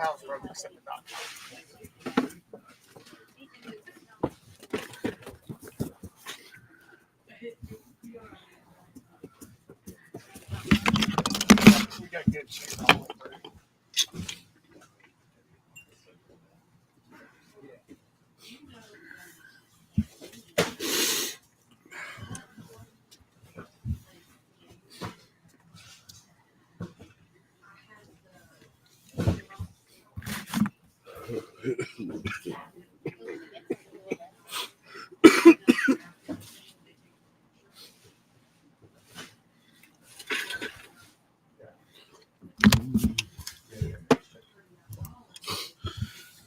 pounds worth except for not. We got good cheese all over.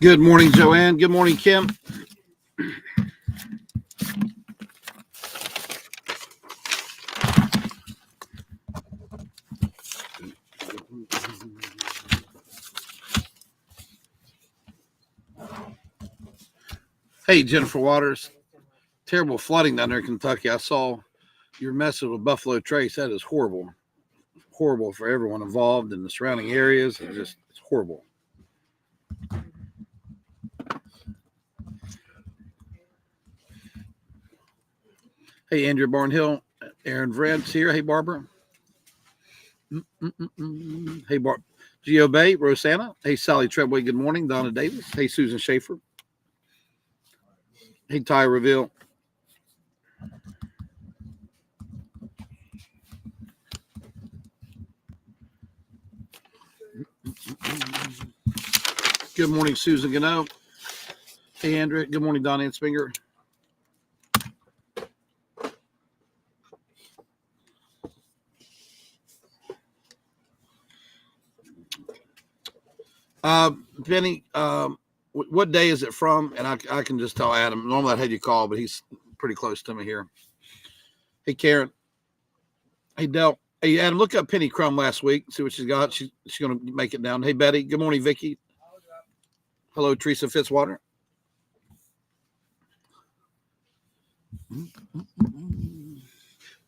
Good morning, Joanne. Good morning, Kim. Hey, Jennifer Waters. Terrible flooding down there in Kentucky. I saw your message with Buffalo Trace. That is horrible. Horrible for everyone involved in the surrounding areas. It's horrible. Hey, Andrea Barnhill. Aaron Vred's here. Hey, Barbara. Hey, Gio Bay, Rosanna. Hey, Sally Treadway. Good morning. Donna Davis. Hey, Susan Schaefer. Hey, Ty Reveal. Good morning, Susan Gano. Hey, Andrea. Good morning, Don Anspinger. Benny, what day is it from? And I can just tell Adam. Normally I'd have you call, but he's pretty close to me here. Hey, Karen. Hey, Del. Hey, Adam, look up Penny Crumb last week. See what she's got. She's going to make it down. Hey, Betty. Good morning, Vicky. Hello, Teresa Fitzwater.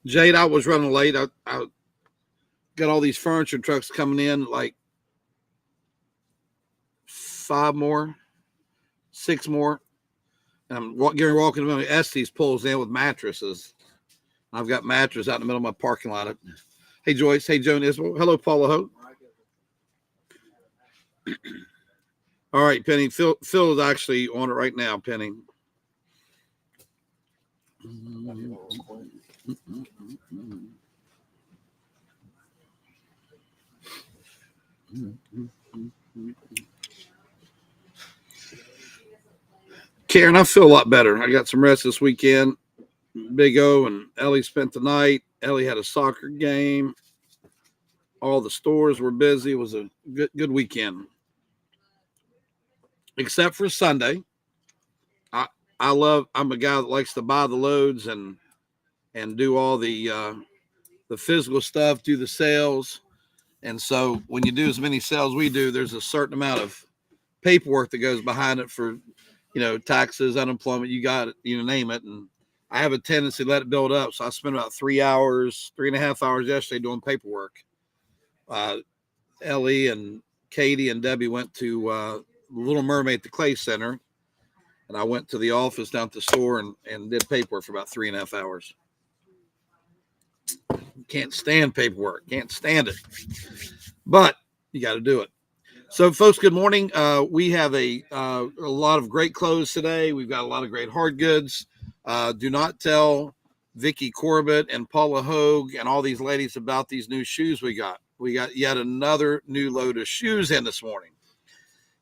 Jade, I was running late. I got all these furniture trucks coming in, like 5 more, 6 more. And I'm walking around. Estes pulls in with mattresses. I've got mattress out in the middle of my parking lot. Hey, Joyce. Hey, Joan Isbell. Hello, Paula Hope. All right, Penny. Phil is actually on it right now, Penny. Karen, I feel a lot better. I got some rest this weekend. Big O and Ellie spent the night. Ellie had a soccer game. All the stores were busy. It was a good weekend. Except for Sunday. I'm a guy that likes to buy the loads and do all the physical stuff, do the sales. And so when you do as many sales we do, there's a certain amount of paperwork that goes behind it for, taxes, unemployment, you got it, name it. And I have a tendency to let it build up. So I spent about 3.5 hours yesterday doing paperwork. Ellie and Katie and Debbie went to Little Mermaid at the Clay Center. And I went to the office down at the store and did paperwork for about 3.5 hours. Can't stand paperwork. Can't stand it. But you got to do it. So, folks, good morning. We have a lot of great clothes today. We've got a lot of great hard goods. Do not tell Vicki Corbett and Paula Hogue and all these ladies about these new shoes we got. We got yet another new load of shoes in this morning.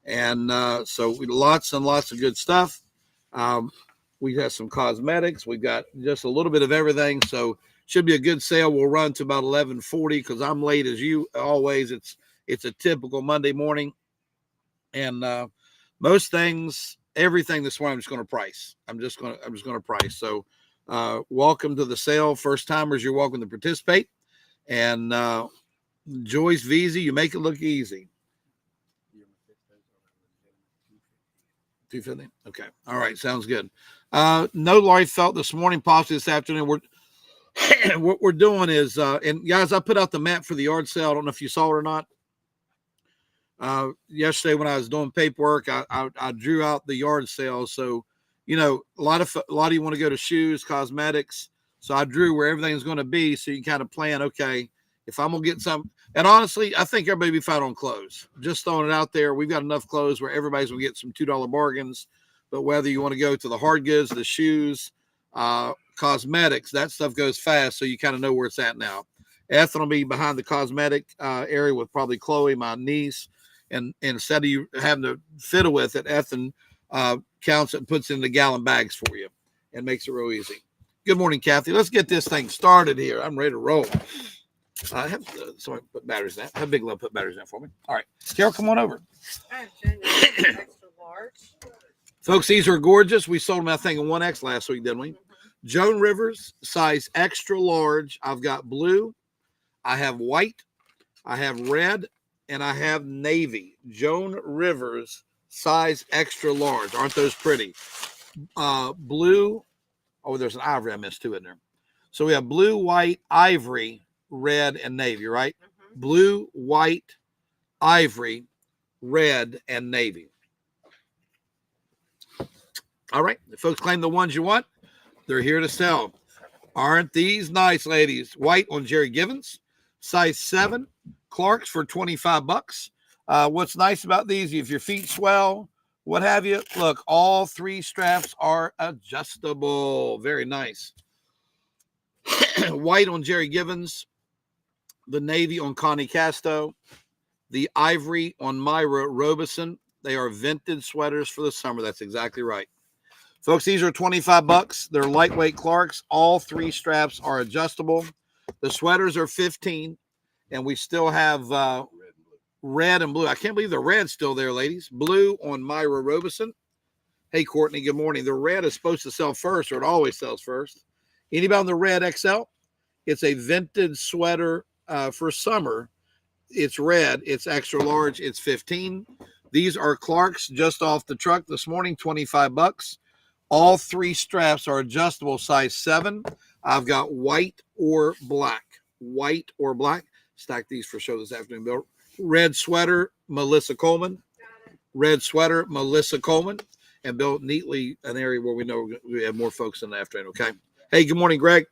And so lots and lots of good stuff. We have some cosmetics. We've got just a little bit of everything. So should be a good sale. We'll run to about 11:40 because I'm late as you always. It's a typical Monday morning. And most things, everything this morning, I'm just going to price. I'm just going to price. So welcome to the sale. First timers, you're welcome to participate. And Joyce Veazey, you make it look easy. 250. Okay. All right. Sounds good. No life felt this morning, possibly this afternoon. What we're doing is, and guys, I put out the map for the yard sale. I don't know if you saw it or not. Yesterday when I was doing paperwork, I drew out the yard sales. So, you know, a lot of you want to go to shoes, cosmetics. So I drew where everything's going to be. So you kind of plan, okay, if I'm going to get some, and honestly, I think everybody be fine on clothes. Just throwing it out there. We've got enough clothes where everybody's going to get some $2 bargains. But whether you want to go to the hard goods, the shoes, cosmetics, that stuff goes fast. So you kind of know where it's at now. Ethan will be behind the cosmetic area with probably Chloe, my niece. And instead of you having to fiddle with it, Ethan counts it and puts it in the gallon bags for you and makes it real easy. Good morning, Kathy. Let's get this thing started here. I'm ready to roll. I have somebody put batteries in that. Have Big Love put batteries in that for me. All right. Carol, come on over. I have extra large. Folks, these are gorgeous. We sold them, I think, in 1X last week, didn't we? Mm-hmm. Joan Rivers, size extra large. I've got blue. I have white. I have red. And I have navy. Joan Rivers, size extra large. Aren't those pretty? Blue. Oh, there's an ivory I missed too in there. So we have blue, white, ivory, red, and navy, right? Mm-hmm. Blue, white, ivory, red, and navy. All right. If folks claim the ones you want, they're here to sell. Aren't these nice, ladies? White on Jerry Givens, size 7. Clark's for $25. What's nice about these, if your feet swell, what have you, look, all 3 straps are adjustable. Very nice. White on Jerry Givens, the navy on Connie Casto, the ivory on Myra Robeson. They are vintage sweaters for the summer. That's exactly right. Folks, these are $25. They're lightweight Clarks. All 3 straps are adjustable. The sweaters are $15. And we still have red and blue. I can't believe the red's still there, ladies. Blue on Myra Robeson. Hey, Courtney, good morning. The red is supposed to sell first, or it always sells first. Anybody on the red XL? It's a vintage sweater for summer. It's red. It's extra large. It's $15. These are Clark's just off the truck this morning, $25. All 3 straps are adjustable, size 7. I've got white or black. White or black. Stack these for show this afternoon, Bill. Red sweater, Melissa Coleman. Red sweater, Melissa Coleman. And Bill, neatly an area where we know we have more folks in the afternoon, okay? Hey, good morning, Greg.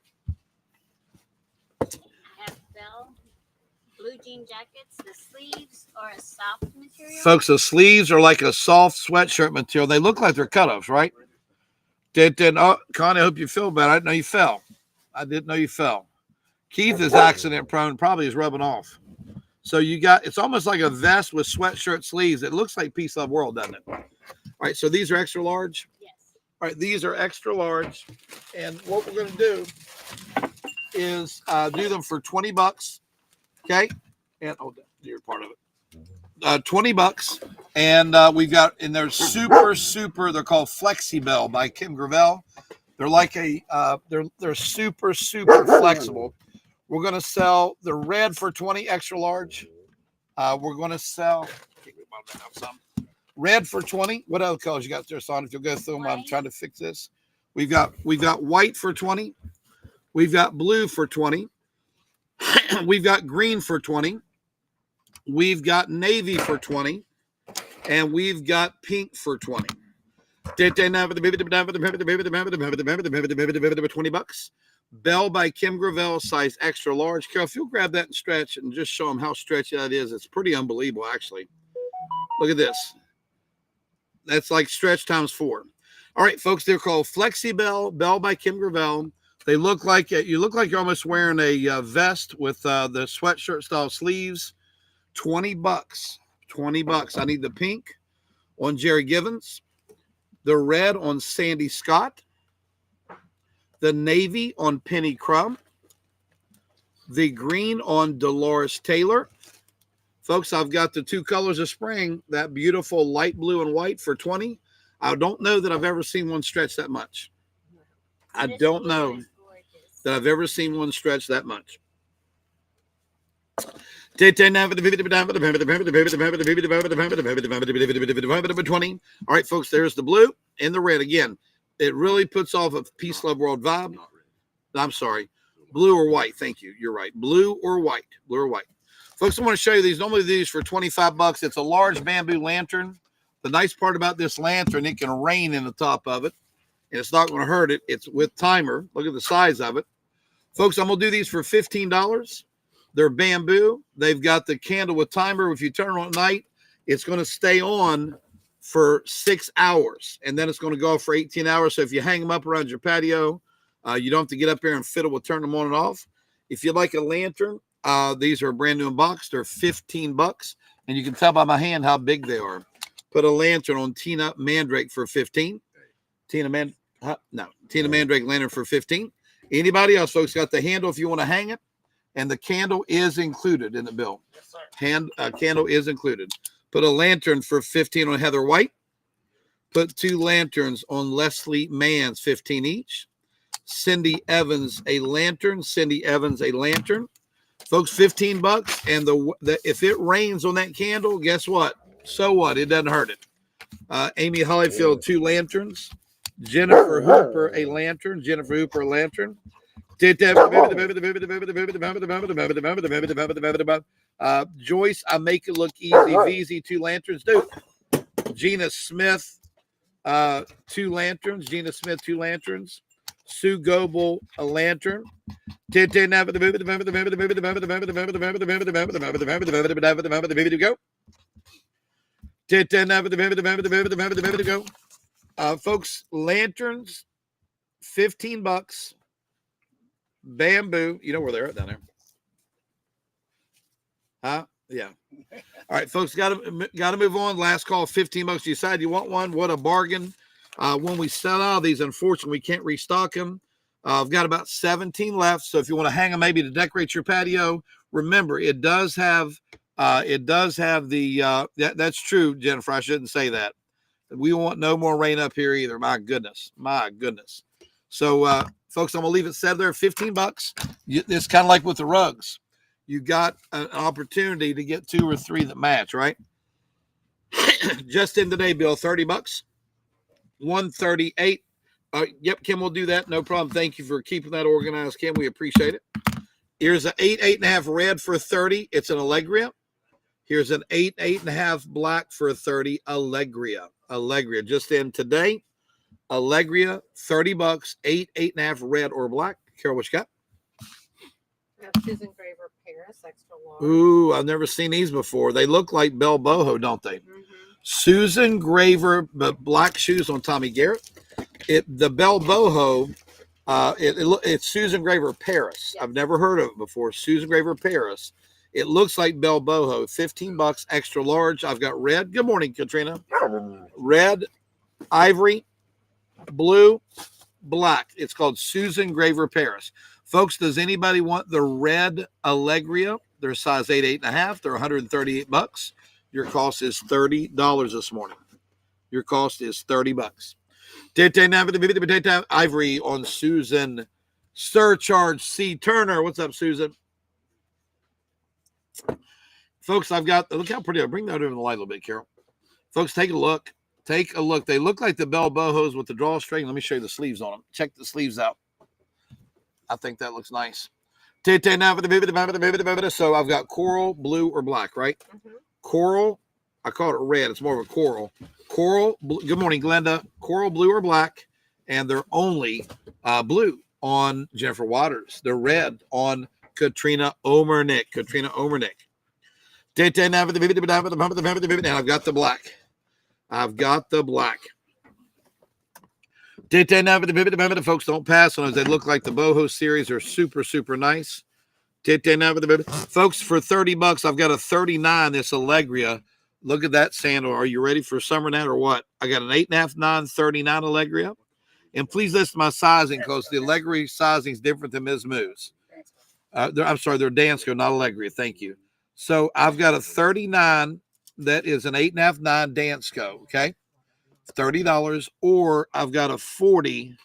I have Bell blue jean jackets. The sleeves are a soft material. Folks, the sleeves are like a soft sweatshirt material. They look like they're cutoffs, right? Oh, Connie, I hope you feel better. I didn't know you fell. I didn't know you fell. Keith is accident prone, probably is rubbing off. So you got, it's almost like a vest with sweatshirt sleeves. It looks like Peace Love World, doesn't it? All right, so these are extra large? Yes. All right, these are extra large. And what we're going to do is do them for $20. Okay? And, oh, you're part of it. $20. And we've got, and they're super, they're called Flexibel by Kim Gravel. They're like they're super flexible. We're going to sell the red for $20 extra large. We're going to sell red for $20. What other colors you got there, Son? If you'll go through them, I'm trying to fix this. We've got white for $20. We've got blue for $20. We've got green for $20. We've got navy for $20. And we've got pink for $20. $20. Bell by Kim Gravel, size extra large. Carol, if you'll grab that and stretch and just show them how stretchy that is, it's pretty unbelievable, actually. Look at this. That's like stretch times 4. All right, folks, they're called Flexibel, Bell by Kim Gravel. They look like you look like you're almost wearing a vest with the sweatshirt style sleeves. $20. $20. I need the pink on Jerry Givens, the red on Sandy Scott, the navy on Penny Crumb, the green on Dolores Taylor. Folks, I've got the 2 colors of spring, that beautiful light blue and white for $20. I don't know that I've ever seen one stretch that much. I don't know that I've ever seen one stretch that much. $20. All right, folks, there's the blue and the red. Again, it really puts off a Peace Love World vibe. I'm sorry. Blue or white. Thank you. You're right. Blue or white. Blue or white. Folks, I want to show you these. Normally these for 25 bucks. It's a large bamboo lantern. The nice part about this lantern, it can rain in the top of it, and it's not going to hurt it. It's with timer. Look at the size of it. Folks, I'm going to do these for $15. They're bamboo. They've got the candle with timer. If you turn it on at night, it's going to stay on for 6 hours, and then it's going to go off for 18 hours. So if you hang them up around your patio, you don't have to get up here and fiddle with turning them on and off. If you like a lantern, these are brand new in box. They're 15 bucks, and you can tell by my hand how big they are. Put a lantern on Tina Mandrake for 15. Tina Mandrake lantern for 15. Anybody else, folks, got the handle if you want to hang it, and the candle is included in the bill. Yes, sir. Candle is included. Put a lantern for 15 on Heather White. Put 2 lanterns on Leslie Mann's, 15 each. Cindy Evans a lantern. Cindy Evans a lantern. Folks, 15 bucks. And if it rains on that candle, guess what? So what? It doesn't hurt it. Amy Hollyfield, 2 lanterns. Jennifer Hooper, a lantern. Jennifer Hooper, a lantern. Joyce, I make it look easy. VZ, 2 lanterns. Dude. Gina Smith, 2 lanterns. Gina Smith, 2 lanterns. Sue Goebel, a lantern. Go. Folks, lanterns, 15 bucks. Bamboo, you know where they're at down there. Huh? Yeah. All right, folks, got to move on. Last call, 15 bucks. You decide you want one. What a bargain. When we sell out of these, unfortunately, we can't restock them. I've got about 17 left. So if you want to hang them maybe to decorate your patio, remember, it does have the, that's true, Jennifer. I shouldn't say that. We want no more rain up here either. My goodness. So, folks, I'm going to leave it set there, 15 bucks. It's kind of like with the rugs. You got an opportunity to get 2 or 3 that match, right? Just in today, Bill, 30 bucks. 138. Yep, Kim will do that. No problem. Thank you for keeping that organized, Kim. We appreciate it. Here's an 8.5 red for 30. It's an Allegria. Here's an 8.5 black for 30. Allegria. Just in today. Allegria, 30 bucks. 8.5 red or black. Carol, what you got? We have Susan Graver Paris, extra large. Ooh, I've never seen these before. They look like Bell Boho, don't they? Mm-hmm. Susan Graver, but black shoes on Tommy Garrett. The Bell Boho, it's Susan Graver Paris. Yes. I've never heard of it before. Susan Graver Paris. It looks like Bell Boho. 15 bucks, extra large. I've got red. Good morning, Katrina. Red, ivory, blue, black. It's called Susan Graver Paris. Folks, does anybody want the red Allegria? They're size 8, 8.5. They're 138 bucks. Your cost is $30 this morning. Your cost is 30 bucks. Ivory on Susan. Surcharge C. Turner. What's up, Susan? Folks, I've got, look how pretty. I'll bring that over in the light a little bit, Carol. Folks, take a look. Take a look. They look like the Bell Bohos with the drawstring. Let me show you the sleeves on them. Check the sleeves out. I think that looks nice. So I've got coral, blue, or black, right? Mm-hmm. Coral, I call it red. It's more of a coral. Coral, good morning, Glenda. Coral, blue, or black. And they're only blue on Jennifer Waters. They're red on Katrina Omernick. And I've got the black. Folks, don't pass on those. They look like the Boho series. Are super, super nice. Folks, for 30 bucks, I've got a 39, this Allegria. Look at that sandal. Are you ready for summer now or what? I got an 8.5, 9, 39 Allegria. And please listen to my sizing because the Allegria sizing is different than Ms. Moo's. I'm sorry, they're Dansko, not Allegria. Thank you. So I've got a 39 that is an 8.5, 9 Dansko, okay? $30. Or I've got a 40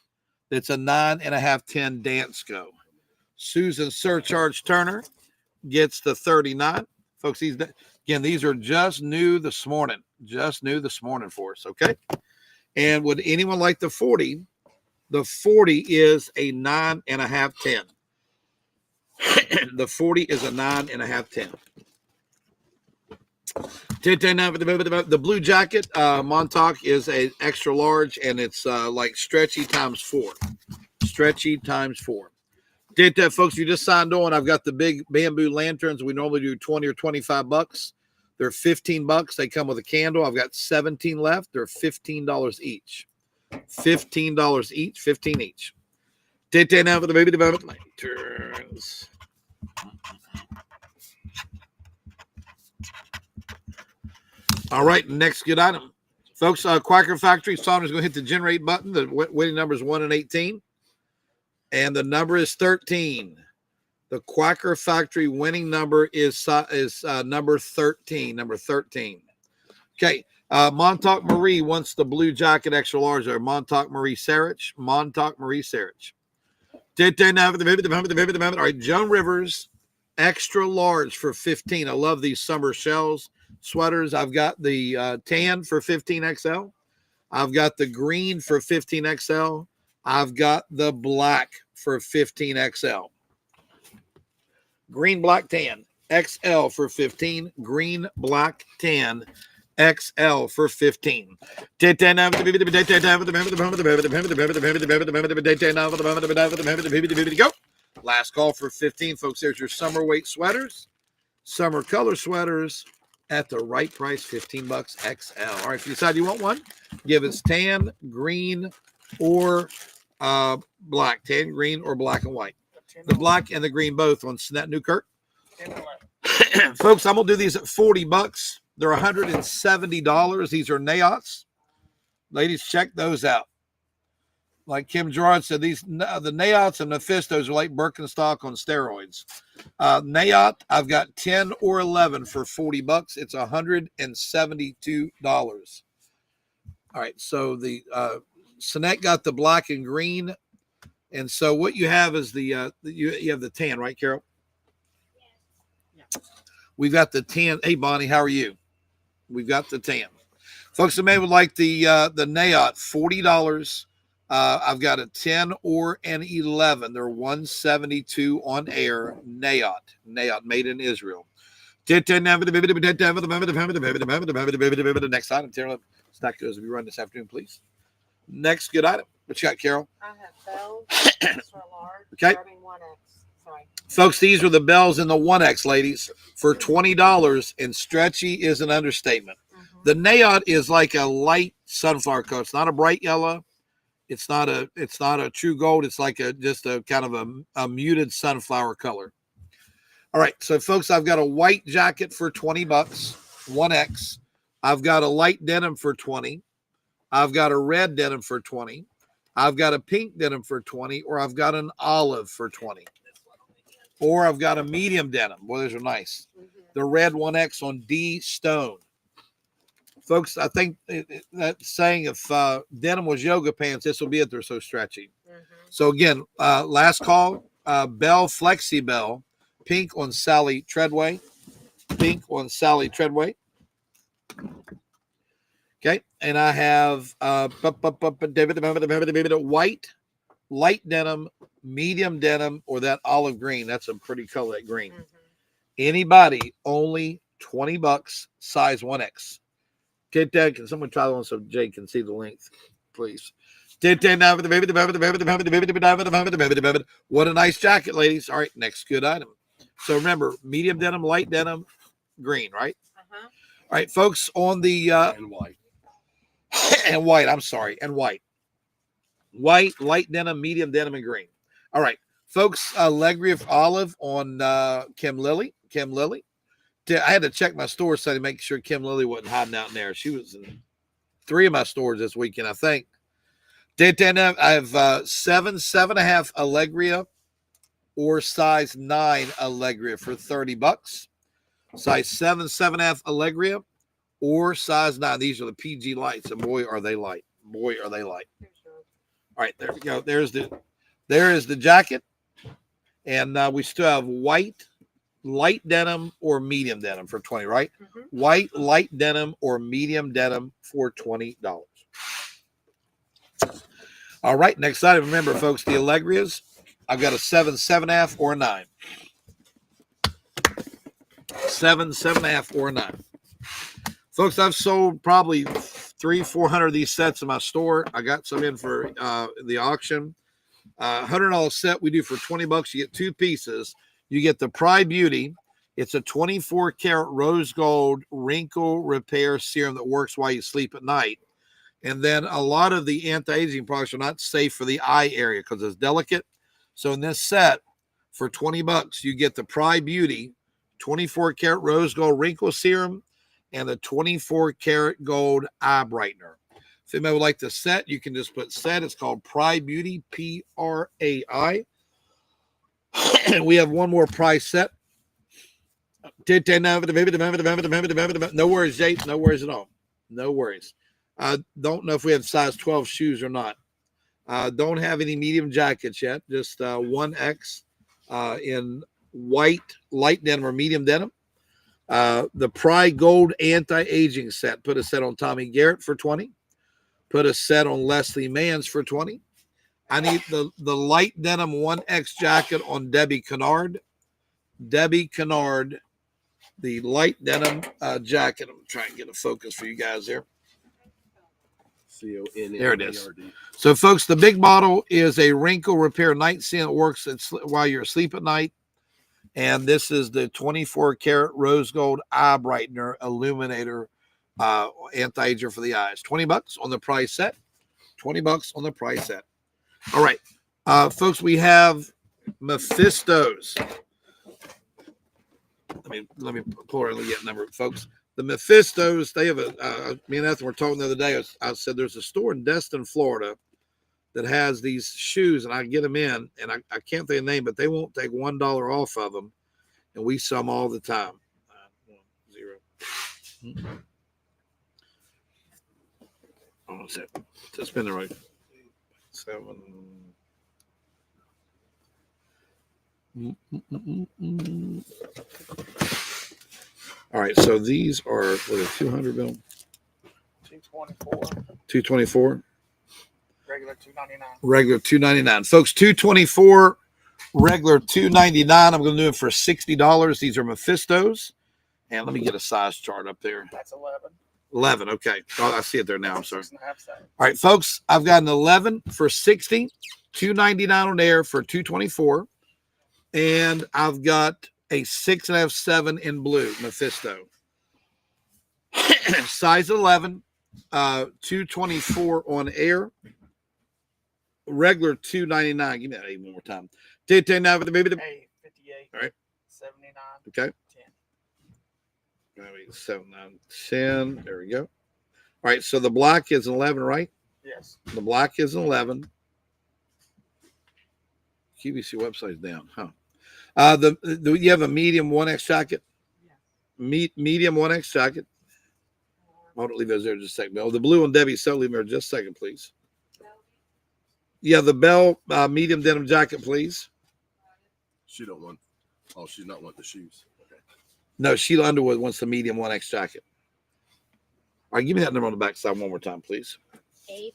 that's a 9.5, 10 Dansko. Susan Surcharge Turner gets the 39. Folks, these are just new this morning. For us, okay? And would anyone like the 40? The 40 is a 9.5, 10. The 40 is a 9.5, 10. The blue jacket, Montauk is a extra large, and it's like stretchy times 4. Stretchy times 4. Folks, you just signed on. I've got the big bamboo lanterns. We normally do 20 or 25 bucks. They're 15 bucks. They come with a candle. I've got 17 left. They're $15 each. $15 each. 15 each. Now for the baby development lanterns. All right, next good item. Folks, Quacker Factory, Saunders going to hit the generate button. The winning number is 1 and 18. And the number is 13. The Quacker Factory winning number is number 13. Number 13. Okay. Montauk Marie wants the blue jacket extra large there. Montauk Marie Sarich. Montauk Marie Sarich. All right, Joan Rivers extra large for 15. I love these summer shells sweaters. I've got the tan for 15XL. I've got the green for 15XL. I've got the black for 15XL. Green, black, tan. XL for 15. Green, black, tan. XL for 15. Go. Last call for 15, folks. There's your summer weight sweaters, summer color sweaters at the right price, 15 bucks XL. All right, if you decide you want one, give us tan, green, or black. Tan, green, or black and white. The black and the green both on that new Kurt. Folks, I'm gonna do these at 40 bucks. They're $170. These are Nayots. Ladies, check those out. Like Kim Gerard said, the Nayots and Mephistos are like Birkenstock on steroids. Nayot, I've got 10 or 11 for 40 bucks. It's $172. All right, so the Sinet got the black and green. And so what you have is you have the tan, right, Carol? Yeah. We've got the tan. Hey, Bonnie, how are you? We've got the tan. Folks that may would like the Nayot, $40. I've got a 10 or an 11. They're $172 on air. Nayot, made in Israel. Next item, Tara. Stack goes if you run this afternoon, please. Next good item. What you got, Carol? I have bells, extra large, Okay. starting 1X. Sorry. Folks, these are the bells in the 1X, ladies, for $20, and stretchy is an understatement. Mm-hmm. The Nayot is like a light sunflower color. It's not a bright yellow. It's not a true gold. It's like just a kind of a muted sunflower color. All right, so folks, I've got a white jacket for 20 bucks, 1X. I've got a light denim for 20. I've got a red denim for 20. I've got a pink denim for 20, or I've got an olive for 20. Or I've got a medium denim. Boy, those are nice. Mm-hmm. The red 1X on D Stone. Folks, I think that saying if denim was yoga pants, this will be it. They're so stretchy. Mm-hmm. So again, last call, Bell Flexi Bell, pink on Sally Treadway. Pink on Sally Treadway. Okay, and I have white, light denim, medium denim, or that olive green. That's a pretty color, that green. Mm-hmm. Anybody, only 20 bucks, size 1X. Can someone try the one so Jay can see the length, please? What a nice jacket, ladies. All right, next good item. So remember, medium denim, light denim, green, right? Uh-huh. All right, folks, on the And white. and white, I'm sorry, and white. White, light denim, medium denim, and green. All right, folks, Legria Olive on Kim Lily. I had to check my store so to make sure Kim Lily wasn't hiding out in there. She was in 3 of my stores this weekend, I think. I have 7.5 Allegria or size 9 Allegria for 30 bucks. Size 7.5 Allegria or size 9. These are the PG lights, and boy, are they light. Boy, are they light. Here's yours. All right, there we go. There is the jacket. And we still have white, light denim, or medium denim for 20, right? Mm-hmm. White, light denim, or medium denim for $20. All right, next item. Remember, folks, the Allegrias. I've got a 7.5, or a 9. 7.5, or a 9. Folks, I've sold probably 300-400 of these sets in my store. I got some in for the auction. $100 set we do for $20. You get two pieces. You get the Pride Beauty. It's a 24 karat rose gold wrinkle repair serum that works while you sleep at night. And then a lot of the anti-aging products are not safe for the eye area because it's delicate. So in this set, for $20, you get the Pride Beauty 24 karat rose gold wrinkle serum and the 24 karat gold eye brightener. If anybody would like the set, you can just put set. It's called Pride Beauty, P-R-A-I. We have one more price set. No worries, Jake. No worries at all. No worries. Don't know if we have size 12 shoes or not. Don't have any medium jackets yet. Just 1X in white, light denim or medium denim. The Pride Gold Anti-Aging set. Put a set on Tommy Garrett for $20. Put a set on Leslie Manns for $20. I need the light denim 1X jacket on Debbie Kennard. Debbie Kennard, the light denim jacket. I'm trying to get a focus for you guys there. C-O-N-N-A-R-D. There it is. So, folks, the big bottle is a wrinkle repair nightstand. It works while you're asleep at night. And this is the 24 karat rose gold eye brightener illuminator anti-ager for the eyes. $20 on the price set. $20 on the price set. All right, folks, we have Mephistos. Let me pull her and get a number, folks. The Mephistos, they have me and Ethan were talking the other day. I said there's a store in Destin, Florida that has these shoes, and I get them in, and I can't think of the name, but they won't take $1 off of them, and we sell them all the time. 1 0. Oh, that's it. It's been the right 7. All right, so these are what are 200 bill? 224. 224. Regular 299. Regular 299. Folks, 224, regular 299. I'm going to do it for $60. These are Mephistos. And let me get a size chart up there. That's 11. 11. Okay. Oh, I see it there now. I'm sorry. 6.5 size. All right, folks, I've got an 11 for 60, 299 on air for 224. And I've got a 6.5, 7 in blue, Mephisto. Size 11, 224 on air. Regular 299. Give me that 8 one more time. 10 Hey, 58. All right. 79. Okay. 10. 7, 9, 10. There we go. All right. So the black is an 11, right? Yes. The black is an 11. QVC website's down, huh? You have a medium 1X jacket? Medium 1X jacket. I'll leave those there just a second. Oh, the blue one, Debbie, so leave them there just a second, please. Yeah, the Bell medium denim jacket, please. She don't want. Oh, she's not want the shoes. Okay. No, Sheila Underwood wants the medium 1X jacket. All right, give me that number on the back side one more time, please. A587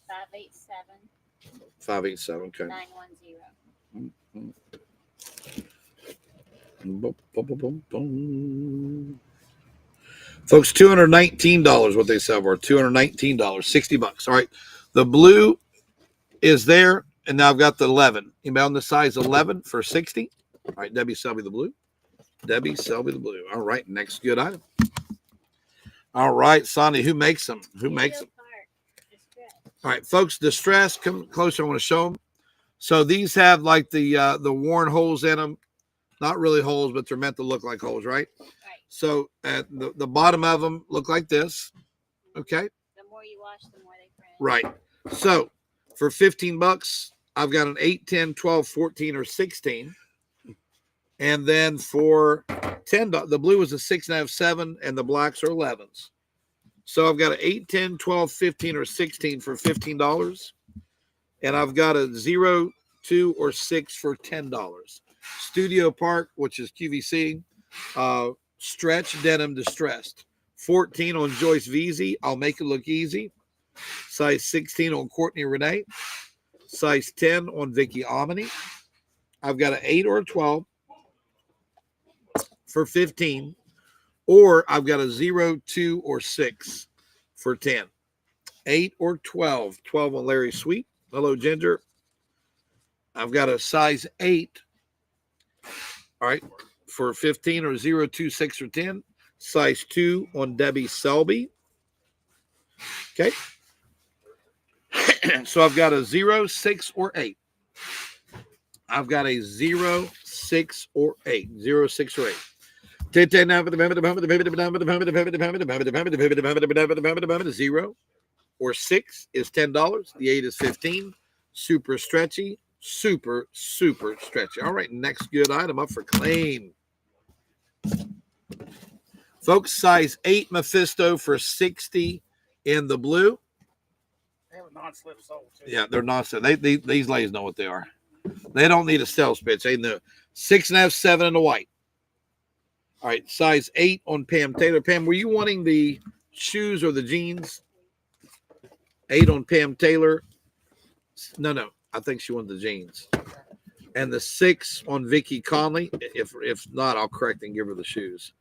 587. Okay. 910. Boom, boom, boom, boom, boom. Folks, $219 what they sell for. $219, $60. All right. The blue is there, and now I've got the 11. Anybody on the size 11 for 60? All right, Debbie Selby the blue. Debbie Selby the blue. All right, next good item. All right, Sonny, who makes them? Who makes them? All right, folks, Distress, come closer. I want to show them. So these have like the worn holes in them. Not really holes, but they're meant to look like holes, right? Right. So at the bottom of them look like this. Okay. The more you wash, the more they print. Right. So for $15, I've got an 8, 10, 12, 14, or 16. And then for $10, the blue is a 6.5, 7, and the blacks are 11s. So I've got an 8, 10, 12, 15, or 16 for $15. And I've got a 0, 2, or 6 for $10. Studio Park, which is QVC, stretch denim distressed. 14 on Joyce Veazey, I'll make it look easy. Size 16 on Courtney Renee. Size 10 on Vicky Omni. I've got an 8 or a 12 for 15. or I've got a 0, 2, or 6 for 10. 8 or 12. 12 on Larry Sweet. Hello, Ginger. I've got a size 8. All right, for 15 or 0, 2, 6, or 10. Size 2 on Debbie Selby. Okay. So I've got a 0, 6, or 8. I've got a 0, 6, or 8. 0, 6, or 8. 0 or 6 is $10. The 8 is 15. Super stretchy. Super stretchy. All right, next good item up for claim. Folks, size 8 Mephisto for 60 in the blue. They have a non-slip sole too. Yeah, they're not. These ladies know what they are. They don't need a sales pitch. They know 6.5, 7 in the white. All right, size 8 on Pam Taylor. Pam, were you wanting the shoes or the jeans? 8 on Pam Taylor. No. I think she wanted the jeans. And the 6 on Vicky Conley. If not, I'll correct and give her the shoes.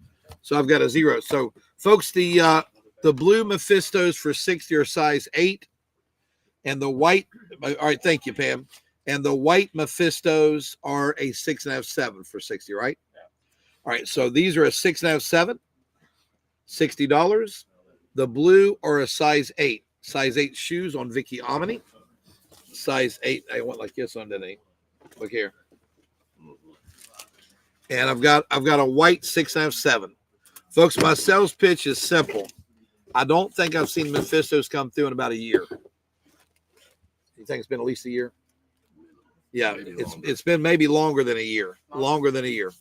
So I've got a 0. So, folks, the blue Mephistos for 60 are size 8. And the white, all right, thank you, Pam. And the white Mephistos are a 6.5, 7 for 60, right? Yeah. All right, so these are a 6.5, 7, $60. The blue are a size 8. Size 8 shoes on Vicky Omni. Size 8. I went like this on today. Look here. And I've got a white 6.5, 7. Folks, my sales pitch is simple. I don't think I've seen Mephistos come through in about a year. You think it's been at least a year? Yeah, it's been maybe longer than a year. Longer than a year.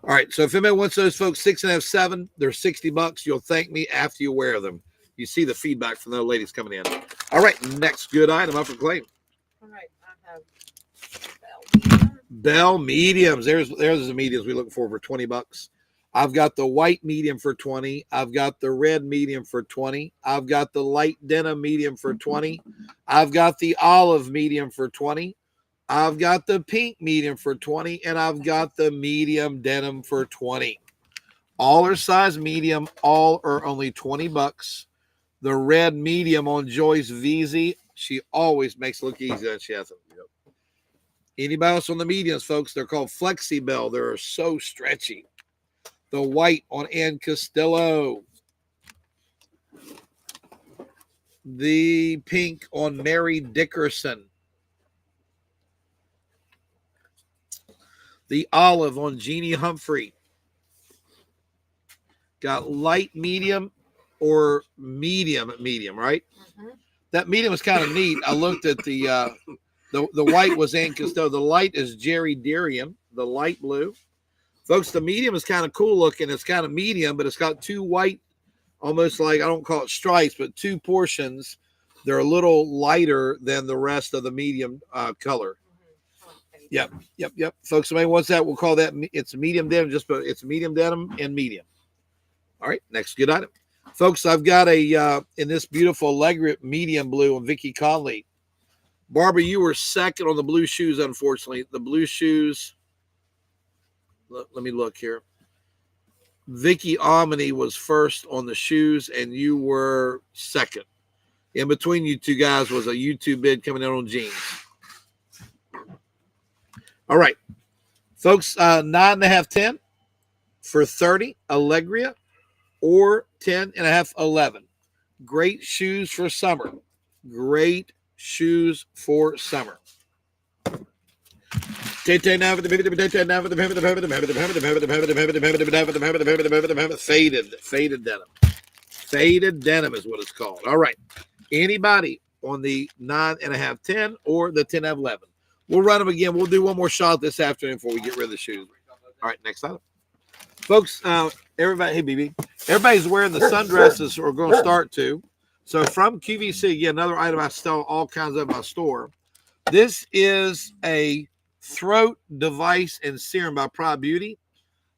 All right, so if anybody wants those folks 6.5, 7, they're $60. You'll thank me after you wear them. You see the feedback from those ladies coming in. All right, next good item up for claim. All right, I have Bell mediums. There's the mediums we look for $20. I've got the white medium for 20. I've got the red medium for 20. I've got the light denim medium for 20. I've got the olive medium for 20. I've got the pink medium for 20, and I've got the medium denim for 20. All are size medium. All are only $20. The red medium on Joyce Veazey. She always makes it look easy, doesn't she, Ethan? Yep. Anybody else on the mediums, folks? They're called Flexi Bell. They're so stretchy. The white on Ann Costello. The pink on Mary Dickerson. The olive on Jeannie Humphrey. Got light medium or medium, right? Mm-hmm. That medium was kind of neat. I looked at the white was Ann Costello. The light is Jerry Darian, the light blue. Folks, the medium is kind of cool looking. It's kind of medium, but it's got two white, almost like, I don't call it stripes, but two portions. They're a little lighter than the rest of the medium color. Yep. Folks, somebody wants that, we'll call that, it's medium denim, it's medium denim and medium. All right, next good item. Folks, I've got in this beautiful Allegra medium blue on Vicky Conley. Barbara, you were second on the blue shoes, unfortunately. The blue shoes, let me look here. Vicky Omni was first on the shoes, and you were second. In between you two guys was a YouTube bid coming in on jeans. All right, folks, 9.5, 10 for 30, Allegria, or 10.5, 11. Great shoes for summer. Great shoes for summer. Faded denim. Faded denim is what it's called. All right. Anybody on the 9.5, 10 or the 10.5, 11? We'll run them again. We'll do one more shot this afternoon before we get rid of the shoes. All right, next item. Folks, everybody, hey, BB. Everybody's wearing the sundresses we're going to start to. So from QVC, again, another item I sell all kinds of in my store. This is a throat device and serum by Pride Beauty.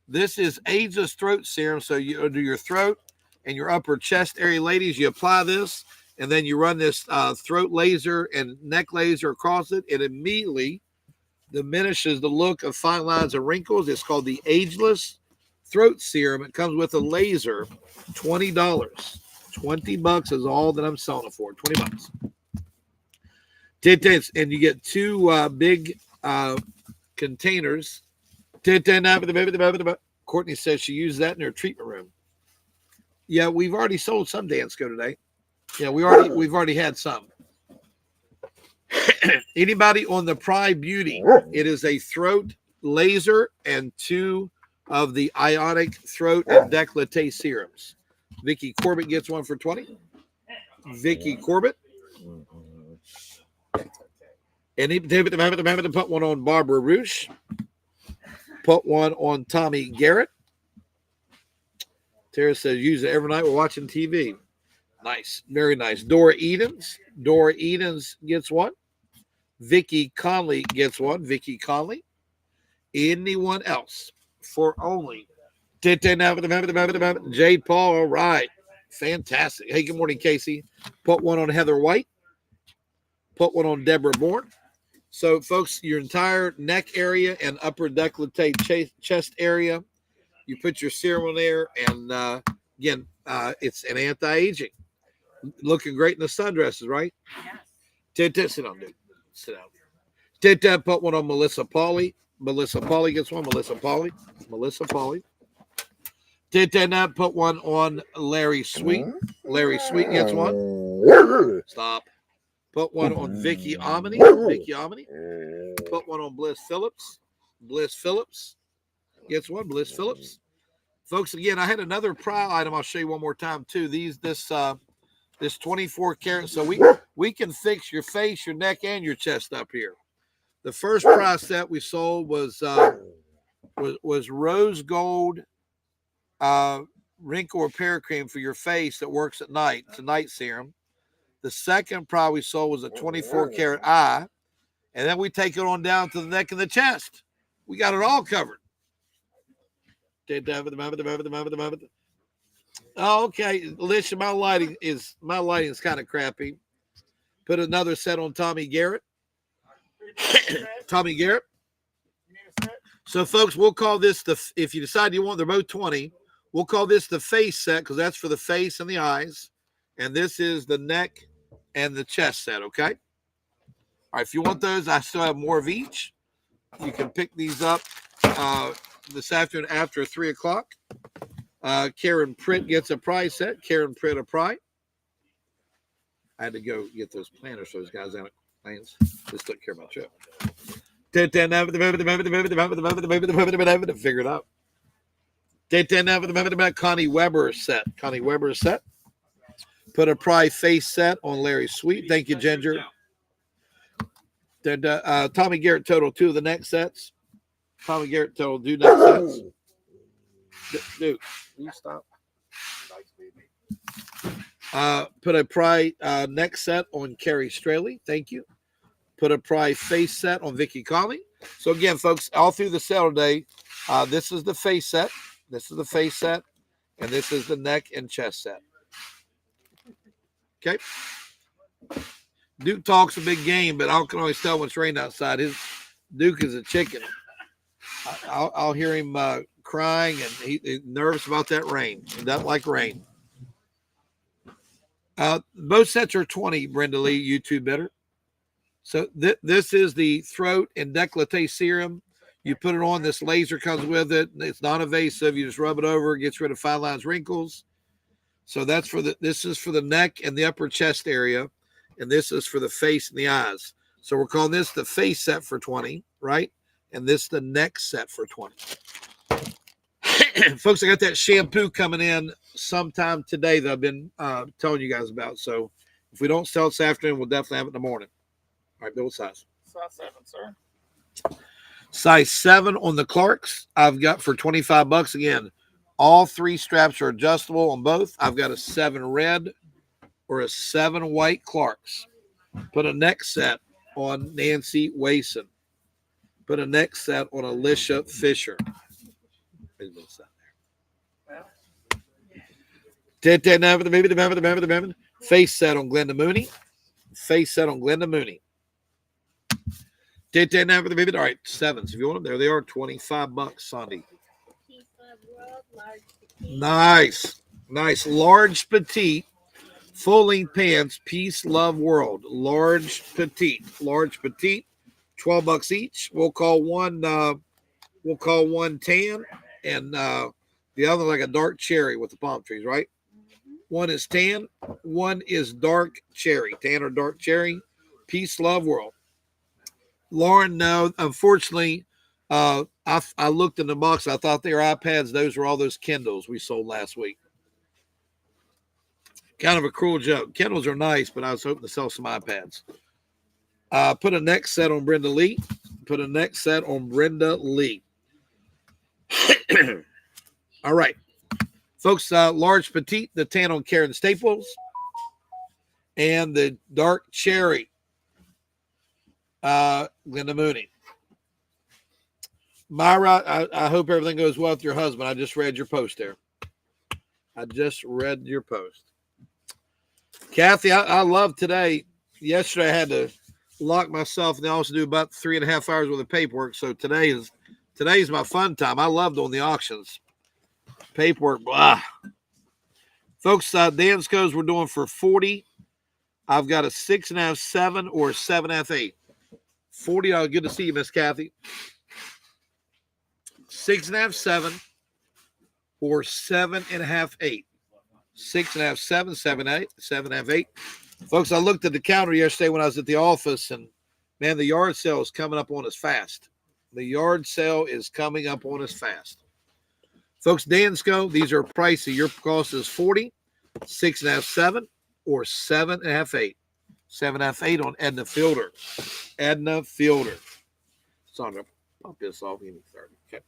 This is Ageless Throat Serum. So you do your throat and your upper chest area, ladies. You apply this, and then you run this throat laser and neck laser across it. It immediately diminishes the look of fine lines and wrinkles. It's called the Ageless throat serum. It comes with a laser, $20. $20 is all that I'm selling it for. $20. And you get two big containers. Courtney says she used that in her treatment room. Yeah, we've already sold some Dansco today. Yeah, we've already had some. Anybody on the Pry Beauty? It is a throat laser and two of the ionic throat and décolleté serums. Vicky Corbett gets one for 20. Vicky Corbett. And he put one on Barbara Roosh. Put one on Tommy Garrett. Tara says use it every night we're watching TV. Nice. Very nice. Dora Edens. Dora Edens gets one. Vicky Conley gets one. Vicky Conley. Anyone else for only J. Paul. All right. Fantastic. Hey, good morning, Casey. Put one on Heather White. Put one on Deborah Bourne. So, folks, your entire neck area and upper décolleté chest area, you put your serum on there, and again, it's an anti-aging. Looking great in the sundresses, right? Yes. Sit down, dude. Sit down. Put one on Melissa Pauly. Melissa Pauly gets one. Melissa Pauly. Put one on Larry Sweet. Larry Sweet gets one. Stop. Put one on Vicky Omni. Put one on Bliss Phillips. Bliss Phillips gets one. Bliss Phillips. Folks, again, I had another Pry item. I'll show you one more time too. This 24 karat. So we can fix your face, your neck, and your chest up here. The first Pry set we sold was rose gold wrinkle repair cream for your face that works at night. It's a night serum. The second Pry we sold was a 24 karat eye. And then we take it on down to the neck and the chest. We got it all covered. Oh, okay. Alicia, my lighting is kind of crappy. Put another set on Tommy Garrett. Tommy Garrett. So, folks, we'll call this if you decide you want, they're both 20. We'll call this the face set because that's for the face and the eyes. And this is the neck and the chest set, okay? All right, if you want those, I still have more of each. You can pick these up this afternoon after 3 o'clock. Karen Pritt gets a Pry set. Karen Pritt a Pry. I had to go get those planners for those guys out at plans. Just took care of my trip. Figure it out. Connie Weber set. Connie Weber set. Put a Pry face set on Larry Sweet. Thank you, Ginger. Tommy Garrett total 2 of the neck sets. Tommy Garrett total 2 neck sets. Dude, will you stop? Put a Pry neck set on Carrie Straley. Thank you. Put a Pry face set on Vicky Conley. So again, folks, all through the sale today, this is the face set. This is the face set. And this is the neck and chest set. Okay. Duke talks a big game, but I can always tell when it's raining outside. Duke is a chicken. I'll hear him crying, and he's nervous about that rain. He doesn't like rain. Both sets are 20, Brenda Lee, you two better. So this is the throat and décolleté serum. You put it on, this laser comes with it. It's non-invasive. You just rub it over, it gets rid of fine lines, wrinkles. So this is for the neck and the upper chest area. And this is for the face and the eyes. So we're calling this the face set for 20, right? And this the neck set for 20. Folks, I got that shampoo coming in sometime today that I've been telling you guys about. So if we don't sell it this afternoon, we'll definitely have it in the morning. All right, Bill, what size? Size 7, sir. Size 7 on the Clarks. I've got for $25 again. All 3 straps are adjustable on both. I've got a 7 red or a 7 white Clarks. Put a neck set on Nancy Wason. Put a neck set on Alicia Fisher. Face set on Glenda Mooney. Face set on Glenda Mooney. All right, 7s. If you want them, there they are. $25, Sandy. World, large petite. Nice. Nice. Large, petite, full length pants, Peace, Love, World. Large, petite. Large, petite. $12 each. We'll call one tan and the other like a dark cherry with the palm trees, right? One is tan, one is dark cherry. Tan or dark cherry. Peace, Love, World. Lauren, no, unfortunately, I looked in the box. I thought they were iPads. Those were all those Kindles we sold last week. Kind of a cruel joke. Kindles are nice, but I was hoping to sell some iPads. Put a next set on Brenda Lee. Put a next set on Brenda Lee. All right. Folks, large petite, the tan on Karen Staples. And the dark cherry, Glenda Mooney. Myra, I hope everything goes well with your husband. I just read your post there. I just read your post. Kathy, I love today. Yesterday I had to lock myself in the office to do about 3.5 hours worth of paperwork. So today's my fun time. I love doing the auctions. Paperwork, blah. Folks, Dansco's we're doing for 40. I've got a 6.5, 7, or 7.5, 8. $40. Good to see you, Miss Kathy. 6.5, 7, or 7.5, 8. 6.5, 7, 7, 8, 7.5, 8. Folks, I looked at the calendar yesterday when I was at the office, and man, the yard sale is coming up on us fast. The yard sale is coming up on us fast. Folks, Dansco, these are pricey. Your cost is 40, 6.5, 7, or 7.5, 8. 7.5, 8 on Edna Fielder. Edna Fielder. Sandra, pop this off. Give me 30. Okay.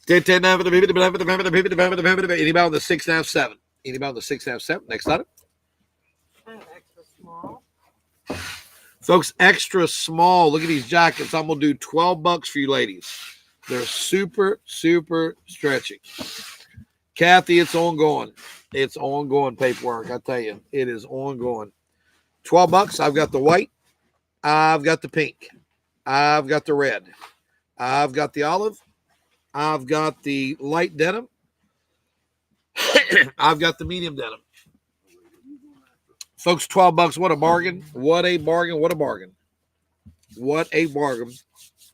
Anybody on the 6.5, 7? Anybody on the 6.5, 7? Next item. Extra small. Folks, extra small. Look at these jackets. I'm going to do $12 for you ladies. They're super, super stretchy. Kathy, it's ongoing. It's ongoing paperwork. I tell you, it is ongoing. $12. I've got the white. I've got the pink. I've got the red. I've got the olive. I've got the light denim. I've got the medium denim. Folks, $12. What a bargain. What a bargain. What a bargain. What a bargain.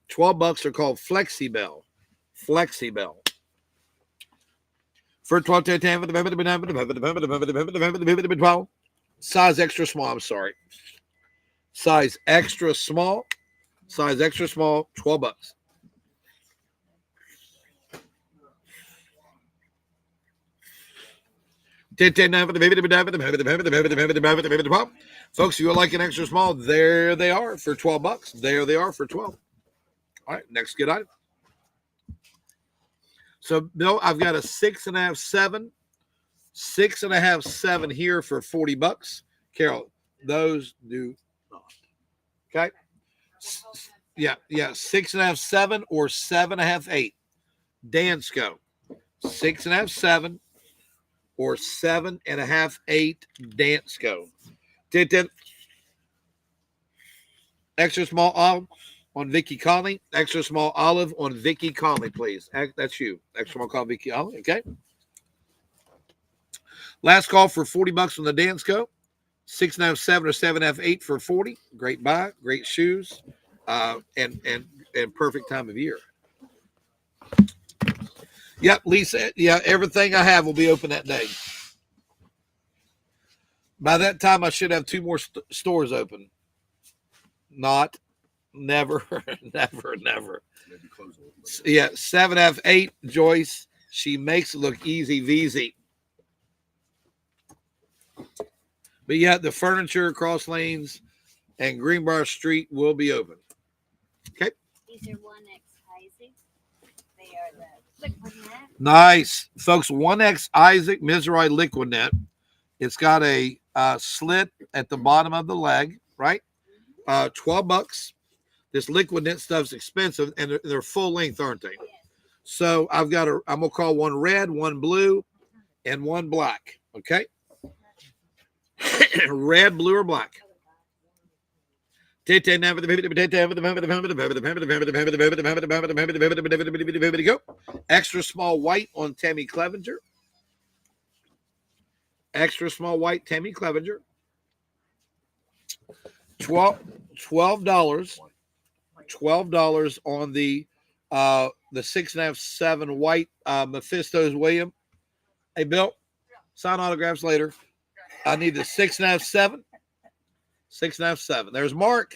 $12 are called Flexi Bell. Flexi Bell. For 12 to 10, 12. Size extra small. I'm sorry. Size extra small. Size extra small. $12. Folks, if you would like an extra small, there they are for $12. There they are for 12. All right, next good item. So, Bill, I've got a 6.5, 7. 6.5, 7 here for $40. Carol, those do not. Okay. Yeah. 6.5, 7, or 7.5, 8. Dansco. 6.5, 7, or 7.5, 8. Dansco. Extra small olive on Vicky Conley. Extra small olive on Vicky Conley, please. That's you. Extra small olive, Vicky Conley. Okay. Last call for $40 on the Dansco. 6.5, 7, or 7.5, 8 for 40. Great buy, great shoes, and perfect time of year. Yep, Lisa. Yeah, everything I have will be open that day. By that time, I should have 2 more stores open. Not, never, never, never. Maybe close it. Yeah, 7.5, 8. Joyce, she makes it look easy veasy. But yeah, the furniture, Cross Lanes, and Greenbrier Street will be open. Okay. These are 1X Isaac. They are the liquid net. Nice. Folks, 1X Isaac Mizrahi Liquid Net. It's got a slit at the bottom of the leg, right? $12. This liquid net stuff's expensive, and they're full length, aren't they? So I'm going to call one red, one blue, and one black. Okay. Red, blue, or black. Go. Extra small white on Tammy Clevenger. Extra small white Tammy Clevenger. $12 on the 6.5, 7 white Mephisto's William. Hey Bill, sign autographs later. I need the 6.5, 7. 6.5, 7. There's Mark.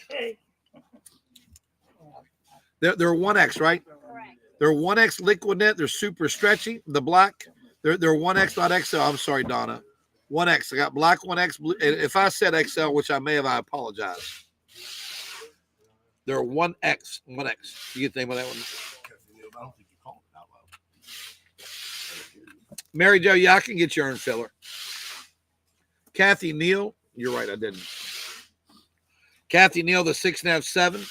They're 1X, right? Correct. They're 1X liquid net. They're super stretchy. The black, they're 1X, not XL. I'm sorry, Donna. 1X. I got black 1X. Blue. If I said XL, which I may have, I apologize. They're 1X. 1X. You get the name of that one? I don't think you called it out loud. Mary Jo, yeah, I can get your urn filler. Kathy Neal, you're right, I didn't. Kathy Neal, the 6.5, 7.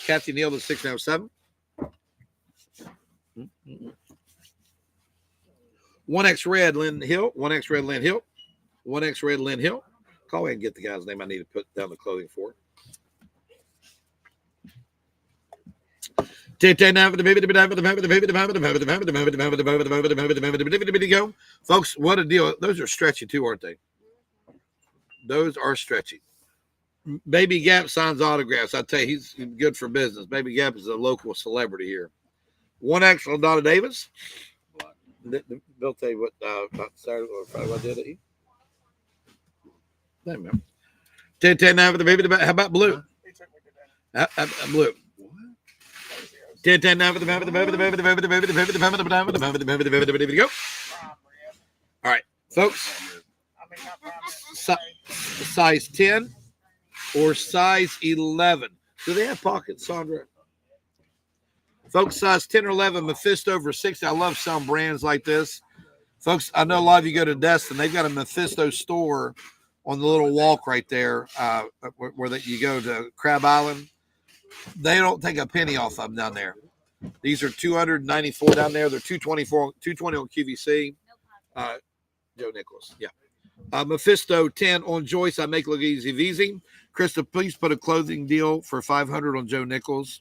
Kathy Neal, the 6.5, 7. 1X red, Lynn Hill. 1X red, Lynn Hill. 1X red, Lynn Hill. Call ahead and get the guy's name I need to put down the clothing for. Go. Folks, what a deal. Those are stretchy too, aren't they? Those are stretchy. Baby Gap signs autographs. I tell you, he's good for business. Baby Gap is a local celebrity here. 1X on Donna Davis. They'll tell you what not Saturday or Friday. What did he? There, man. 10-9 for the baby. How about blue? He took me to dinner. Blue. What? 10-9 for the baby. Go. All right, folks. I mean, not prime. Size 10 or size 11. Do they have pockets, Sandra? Folks, size 10 or 11, Mephisto over 60. I love some brands like this. Folks, I know a lot of you go to Destin. They've got a Mephisto store on the little walk right there where you go to Crab Island. They don't take a penny off of them down there. These are 294 down there. They're 220 on QVC. Joe Nichols, yeah. Mephisto 10 on Joyce. I make look easy Veezy. Krista, please put a clothing deal for 500 on Joe Nichols.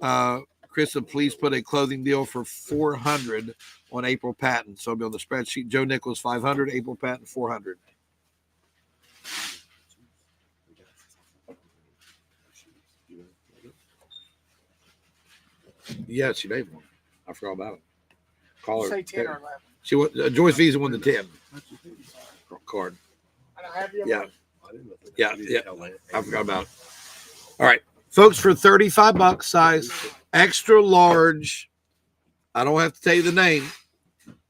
Krista, please put a clothing deal for 400 on April Patton. So I'll be on the spreadsheet. Joe Nichols 500, April Patton 400. Yeah, she made one. I forgot about it. Call her. Say 10 or 11. She Joyce Visa won the 10 card. And I have you. Yeah. I didn't know that. Yeah. I forgot about it. All right, folks, for $35, size extra large. I don't have to tell you the name.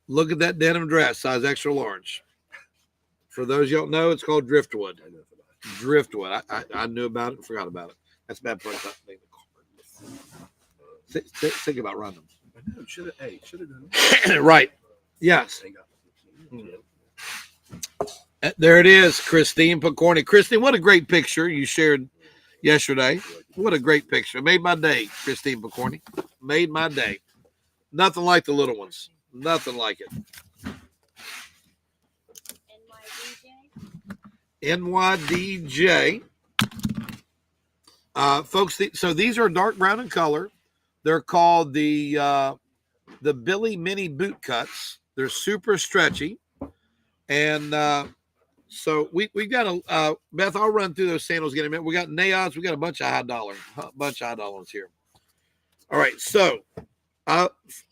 Look at that denim dress, size extra large. For those you don't know, it's called Driftwood. Driftwood. I knew about it and forgot about it. That's a bad part. Think about running. I know. Should have done it. Right. Yes. There it is, Christine Picorni. Christine, what a great picture you shared yesterday. What a great picture. Made my day, Christine Picorni. Made my day. Nothing like the little ones. Nothing like it. NYDJ. Folks, so these are dark brown in color. They're called the Billy Mini Boot Cuts. They're super stretchy. And so we got a Beth, I'll run through those sandals again in a minute. We got Nayods, we got a bunch of high dollar ones here. All right, so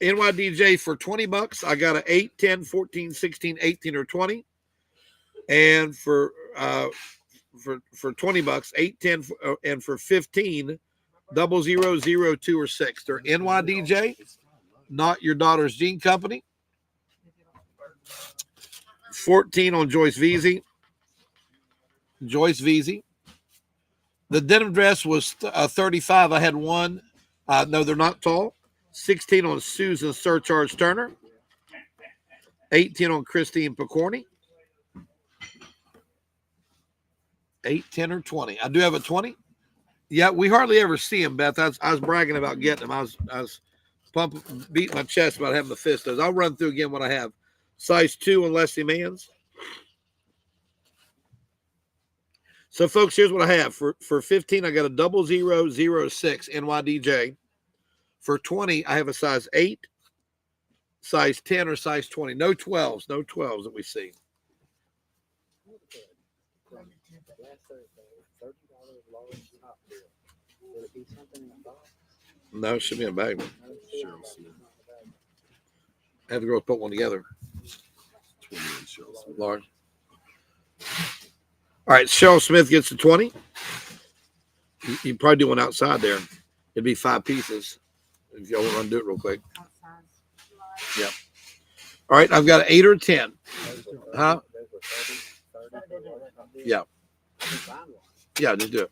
NYDJ for $20. I got an 8, 10, 14, 16, 18, or 20. And for $20, 8, 10, and for 15, 00, 0, 2, or 6. They're NYDJ, not your daughter's jean company. 14 on Joyce Veezy. Joyce Veezy. The denim dress was 35. I had one. No, they're not tall. 16 on Susan Surcharge Turner. 18 on Christine Picorni. 8, 10, or 20. I do have a 20. Yeah, we hardly ever see them, Beth. I was bragging about getting them. I was beating my chest about having the Mephistos. I'll run through again what I have. Size 2 on Leslie Manns. So, folks, here's what I have. For 15, I got a 0006 NYDJ. For 20, I have a size 8, size 10, or size 20. No 12s. No 12s that we see. No, it should be in a bag. Cheryl Smith. Have the girls put one together. 20 and Cheryl Smith. Large. All right, Cheryl Smith gets the 20. You probably do one outside there. It'd be 5 pieces. If y'all want to do it real quick. Yep. All right, I've got an 8 or a 10. Huh? Yeah. Yeah, just do it.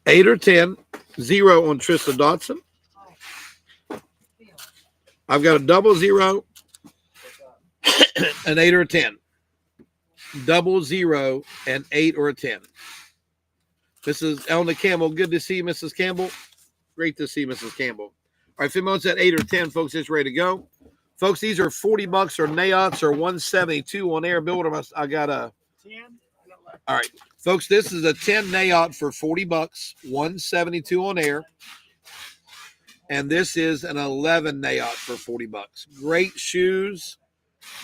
8 or 10. 0 on Trista Dotson. I've got a 00, an 8 or a 10. 00, an 8 or a 10. Mrs. Elna Campbell, good to see you, Mrs. Campbell. Great to see Mrs. Campbell. All right, Fimo's at 8 or 10, folks. It's ready to go. Folks, these are $40 or Nayots or 172 on air. Builder, I got a 10. All right, folks, this is a 10 Nayot for $40, 172 on air. And this is an 11 Nayot for $40. Great shoes,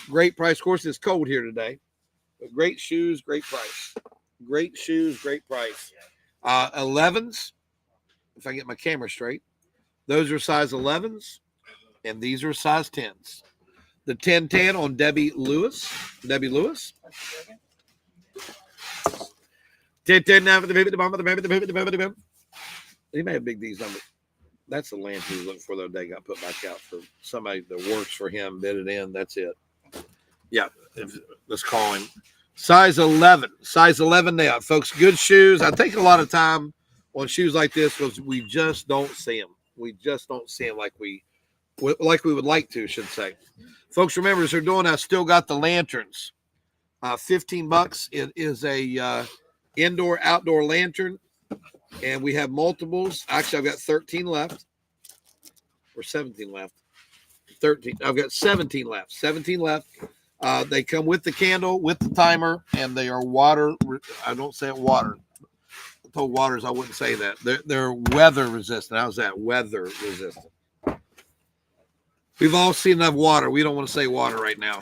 great price. Of course, it's cold here today, but great shoes, great price. Great shoes, great price. 11s, if I get my camera straight, those are size 11s, and these are size 10s. The 1010 on Debbie Lewis. Debbie Lewis. 1010 now for the baby, the mama, the baby, the baby, the baby, the baby. He may have big these numbers. That's the land he was looking for the other day. Got put back out for somebody that works for him, bid it in. That's it. Yeah, let's call him. Size 11. Size 11 now, folks. Good shoes. I take a lot of time on shoes like this because we just don't see them. We just don't see them like we would like to, should say. Folks, remember, as they're doing, I still got the lanterns. $15. It is a indoor-outdoor lantern. And we have multiples. Actually, I've got 13 left. Or 17 left. 13. I've got 17 left. 17 left. They come with the candle, with the timer, and they are water. I don't say it water. I told waters I wouldn't say that. They're weather resistant. How's that? Weather resistant. We've all seen enough water. We don't want to say water right now.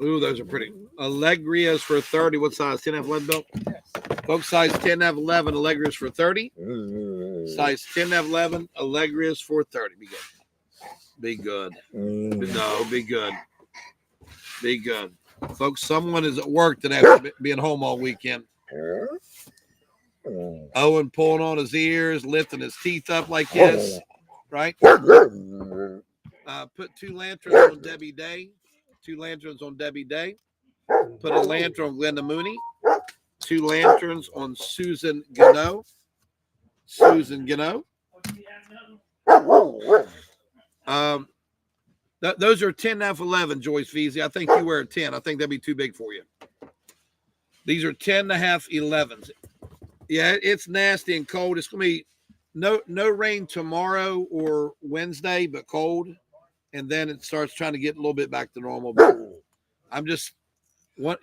Ooh, those are pretty. Allegria's for 30. What size? 10 F 11 belt? Folks, size 10 F 11. Allegria's for 30. Size 10 F 11. Allegria's for 30. Be good. Be good. No, be good. Be good. Folks, someone is at work today, being home all weekend. Owen pulling on his ears, lifting his teeth up like this, right? Put 2 lanterns on Debbie Day. 2 lanterns on Debbie Day. Put a lantern on Glenda Mooney. 2 lanterns on Susan Gano. Susan Gano. Those are 10 F11, Joyce Veazey. I think you wear a 10. I think that'd be too big for you. These are 10 and a half 11s. Yeah, it's nasty and cold. It's going to be no rain tomorrow or Wednesday, but cold. And then it starts trying to get a little bit back to normal. But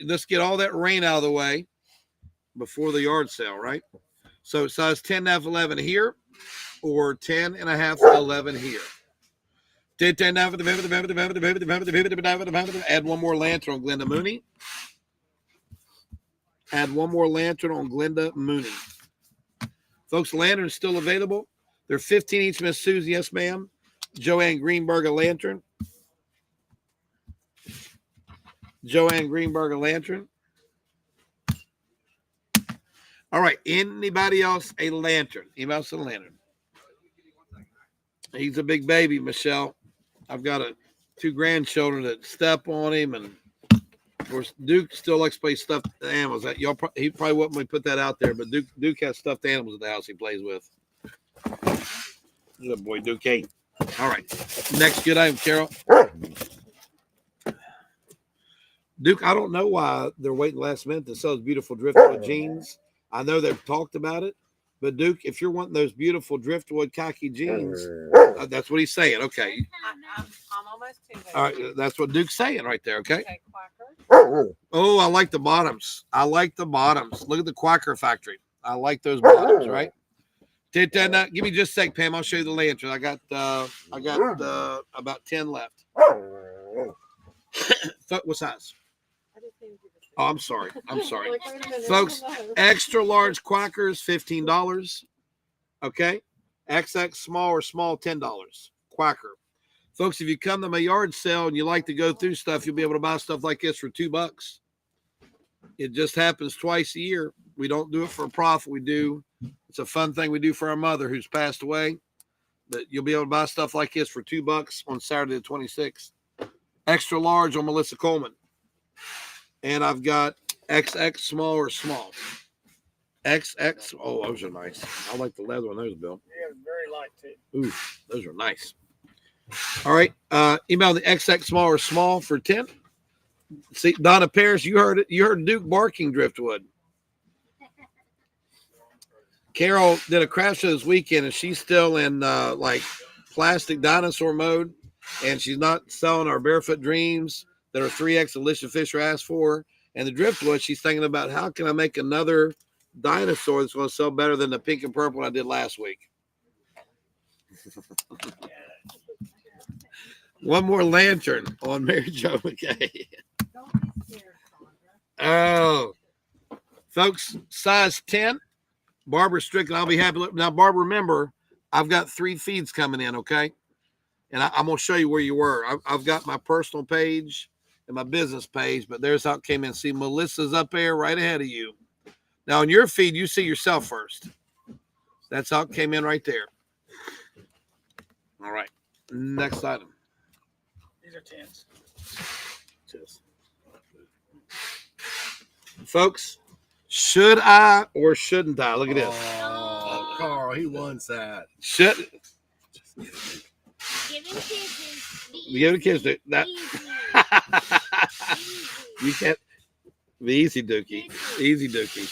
let's get all that rain out of the way before the yard sale, right? So size 10 and a half 11 here or 10 and a half 11 here. Add one more lantern on Glenda Mooney. Add one more lantern on Glenda Mooney. Folks, lanterns still available. They're 15 each, Miss Susie. Yes, ma'am. Joanne Greenberg, a lantern. Joanne Greenberg, a lantern. All right. Anybody else a lantern? Anybody else a lantern? He's a big baby, Michelle. I've got 2 grandchildren that step on him, and of course Duke still likes to play stuffed animals. He probably wouldn't really put that out there, but Duke has stuffed animals at the house he plays with. Good boy, Duke. Hey. All right. Next good item, Carol. Duke, I don't know why they're waiting last minute to sell those beautiful driftwood jeans. I know they've talked about it. But, Duke, if you're wanting those beautiful driftwood khaki jeans, that's what he's saying. Okay. I'm almost to there. All right. That's what Duke's saying right there. Okay. Okay, Quacker. Oh, I like the bottoms. I like the bottoms. Look at the Quacker Factory. I like those bottoms, right? Give me just a sec, Pam. I'll show you the lantern. I got about 10 left. What size? Oh, I'm sorry. I'm sorry. Like, wait a minute, Folks, I don't know. extra large Quackers, $15. Okay. XX small or small, $10. Quacker. Folks, if you come to my yard sale and you like to go through stuff, you'll be able to buy stuff like this for $2. It just happens twice a year. We don't do it for a profit. It's a fun thing we do for our mother who's passed away. But you'll be able to buy stuff like this for $2 on Saturday the 26th. Extra large on Melissa Coleman. And I've got XX small or small. XX. Oh, those are nice. I like the leather on those, Bill. Yeah, very light too. Ooh, those are nice. All right. Email the XX small or small for 10. See, Donna Paris, you heard it. You heard Duke barking driftwood. Carol did a craft show this weekend, and she's still in like plastic dinosaur mode, and she's not selling our Barefoot Dreams that are 3X Alicia Fisher asked for. And the driftwood, she's thinking about how can I make another dinosaur that's going to sell better than the pink and purple I did last week. One more lantern on Mary Jo McKay. Don't be scared, Sandra. Oh, folks, size 10. Barbara Strickland, I'll be happy. Now, Barbara, remember, I've got 3 feeds coming in, okay? And I'm going to show you where you were. I've got my personal page and my business page, but there's how it came in. See, Melissa's up there right ahead of you. Now, in your feed, you see yourself first. That's how it came in right there. All right. Next item. These are 10s. Folks, should I or shouldn't I? Look at this. Oh, Carl, he won that. Should Giving kisses. you give the kids that? You can't. Be easy, Dookie. Easy, Dookie.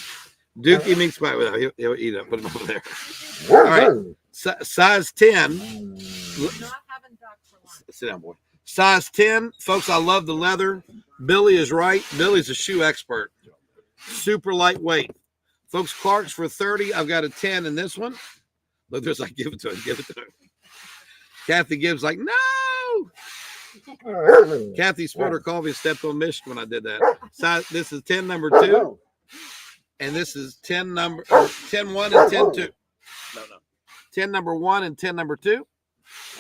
Dookie means spite without. He'll eat it. Put him over there. All right. Size 10. Not having duck for lunch. Sit down, boy. Size 10. Folks, I love the leather. Billy is right. Billy's a shoe expert. Super lightweight. Folks, Clark's for 30. I've got a 10 in this one. Look, there's like, give it to him. Give it to him. Kathy Gibbs like, no. Kathy spilled her coffee and stepped on Michigan when I did that. Size, this is 10 number 2. And this is 10 1 and 10 2. No. 10 number 1 and 10 number 2.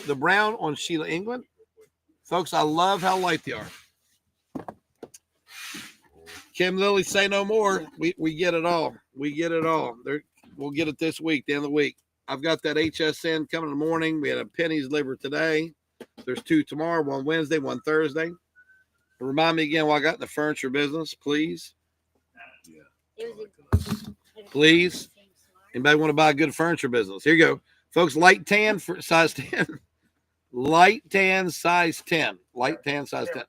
The brown on Sheila England. Folks, I love how light they are. Kim Lilly, say no more. We get it all. We get it all. We'll get it this week, the end of the week. I've got that HSN coming in the morning. We had a pennies delivered today. There's 2 tomorrow, 1 Wednesday, 1 Thursday. Remind me again what I got in the furniture business, please. Please. Anybody want to buy a good furniture business? Here you go. Folks, light tan for size 10. Light tan size 10. Light tan size 10.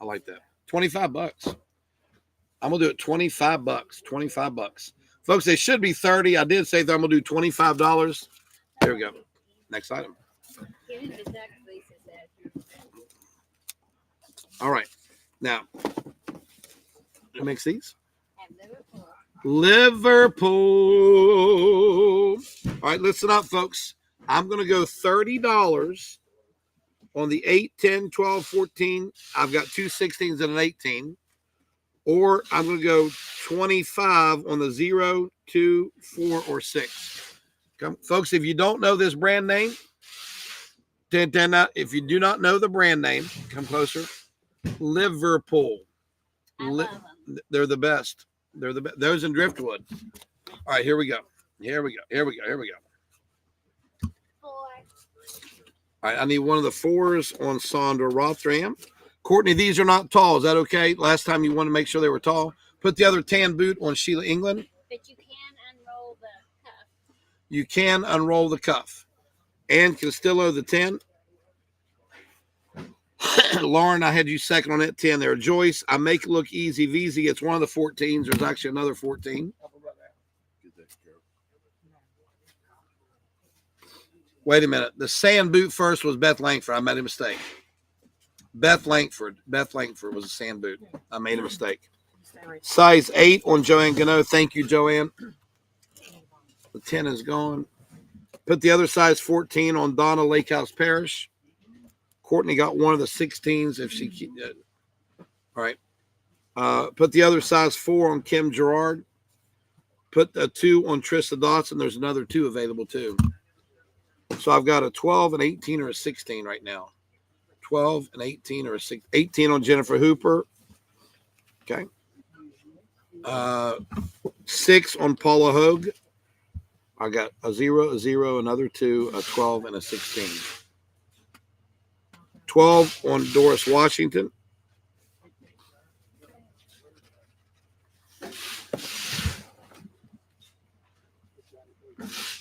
I like that. $25. I'm going to do it $25. $25. Folks, they should be 30. I did say that I'm going to do $25. There we go. Next item. All right. Now, who makes these? Liverpool. All right, listen up, folks. I'm going to go $30 on the 8, 10, 12, 14. I've got 2 16s and an 18. Or I'm going to go 25 on the 0, 2, 4, or 6. Come, folks, if you don't know this brand name, if you do not know the brand name, come closer. Liverpool. They're the best. They're the best. Those in Driftwood. All right, here we go. Here we go. 4. All right, I need one of the 4s on Sandra Rothram. Courtney, these are not tall. Is that okay? Last time you wanted to make sure they were tall. Put the other tan boot on Sheila England. But you can unroll the cuff. You can unroll the cuff. Ann Castillo, the 10. Lauren, I had you second on that 10 there. Joyce, I make it look easy. VZ, it's one of the 14s. There's actually another 14. Wait a minute. The sand boot first was Beth Langford. I made a mistake. Beth Langford. Beth Langford was a sand boot. I made a mistake. Stay right Size 8 on Joanne Gano. Thank you, Joanne. The 10 is gone. Put the other size 14 on Donna Lakehouse Parish. Courtney got one of the 16s if she keep it. All right. Put the other size 4 on Kim Gerard. Put a 2 on Trista Dotson. There's another 2 available too. So I've got a 12, an 18, or a 16 right now. 12, an 18, or a 18 on Jennifer Hooper. Okay. 6 on Paula Hogue. I got a 0, a 0, another 2, a 12, and a 16. 12 on Doris Washington.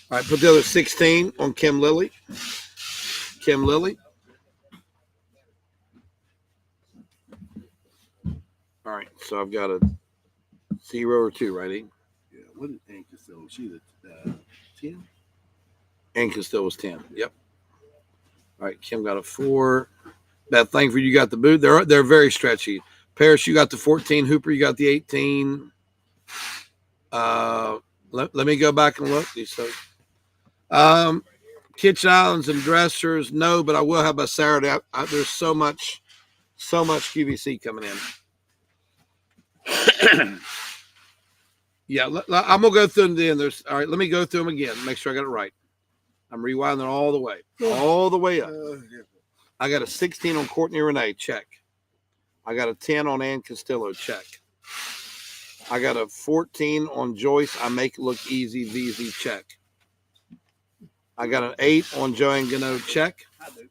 All right, put the other 16 on Kim Lilly. Kim Lilly. All right, so I've got a 0 or 2, right? Yeah. What did Ann Costello? She the 10. And Costello was 10. Yep. All right, Kim got a 4. Beth Langford, you got the boot. They're very stretchy. Parrish, you got the 14. Hooper, you got the 18. Let me go back and look. Kitchen islands and dressers, no, but I will have by Saturday. There's so much QVC coming in. Yeah, I'm gonna go through them then. All right. Let me go through them again. Make sure I got it right. I'm rewinding all the way up. I got a 16 on Courtney Renee, check. I got a 10 on Ann Castillo, check. I got a 14 on Joyce. I make it look easy, VZ, check. I got an 8 on Joanne Gano, check. I do.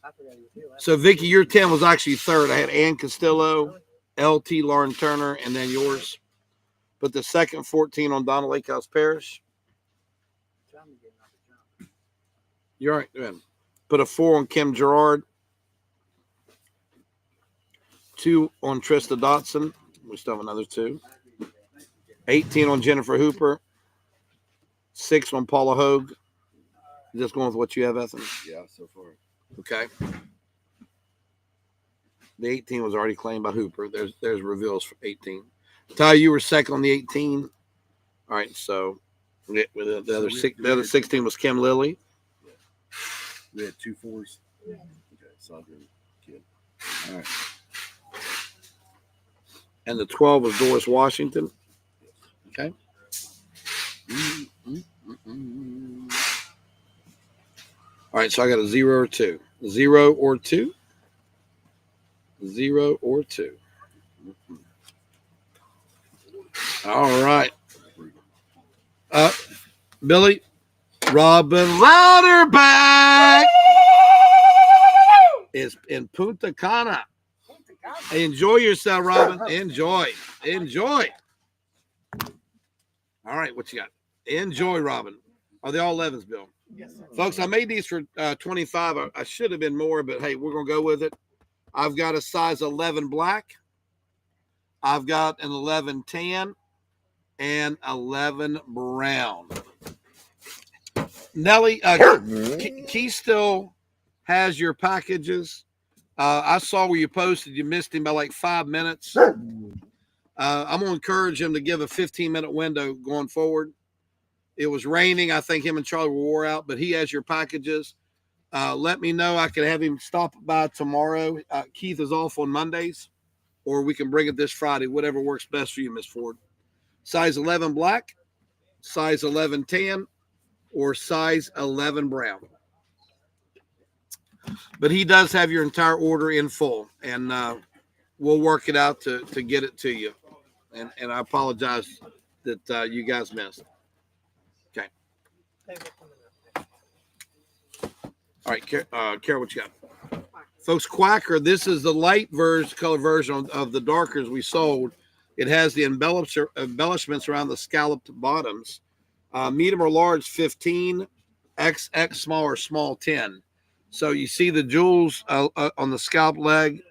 I forgot you feel that. So Vicky, your 10 was actually third. I had Ann Castillo, LT Lauren Turner, and then yours. But the second 14 on Donna Lakehouse Parish. Trying to get another jump. You're right. Go ahead. Put a 4 on Kim Gerard. 2 on Trista Dotson. We still have another 2. 18 on Jennifer Hooper. 6 on Paula Hogue. Just going with what you have, Ethan. Yeah, so far. Okay. The 18 was already claimed by Hooper. There's reveals for 18. Ty, you were second on the 18. All right, so the other 16 was Kim Lilly. We had 2 4s. Yeah. Okay, Sandra and Kim. All right. And the 12 was Doris Washington. Okay. All right, so I got a 0 or 2. 0 or 2. 0 or 2. All right. Billy, Robin Louderback is in Punta Cana. Enjoy yourself, Robin. Enjoy. All right, what you got? Enjoy, Robin. Are they all 11s, Bill? Yes, sir. Folks, I made these for 25. I should have been more, but hey, we're going to go with it. I've got a size 11 black. I've got an 11 tan and 11 brown. Nelly, Key still has your packages. I saw where you posted. You missed him by like 5 minutes. I'm going to encourage him to give a 15-minute window going forward. It was raining. I think him and Charlie were wore out, but he has your packages. Let me know. I can have him stop by tomorrow. Keith is off on Mondays, or we can bring it this Friday, whatever works best for you, Miss Ford. Size 11 black, size 11 tan, or size 11 brown. But he does have your entire order in full, and we'll work it out to get it to you. And I apologize that you guys missed. Okay. All right, Carol, what you got? Folks, Quacker, this is the light color version of the darkers we sold. It has the embellishments around the scalloped bottoms. Medium or large, 15. XX small or small, 10. So you see the jewels on the scalp leg,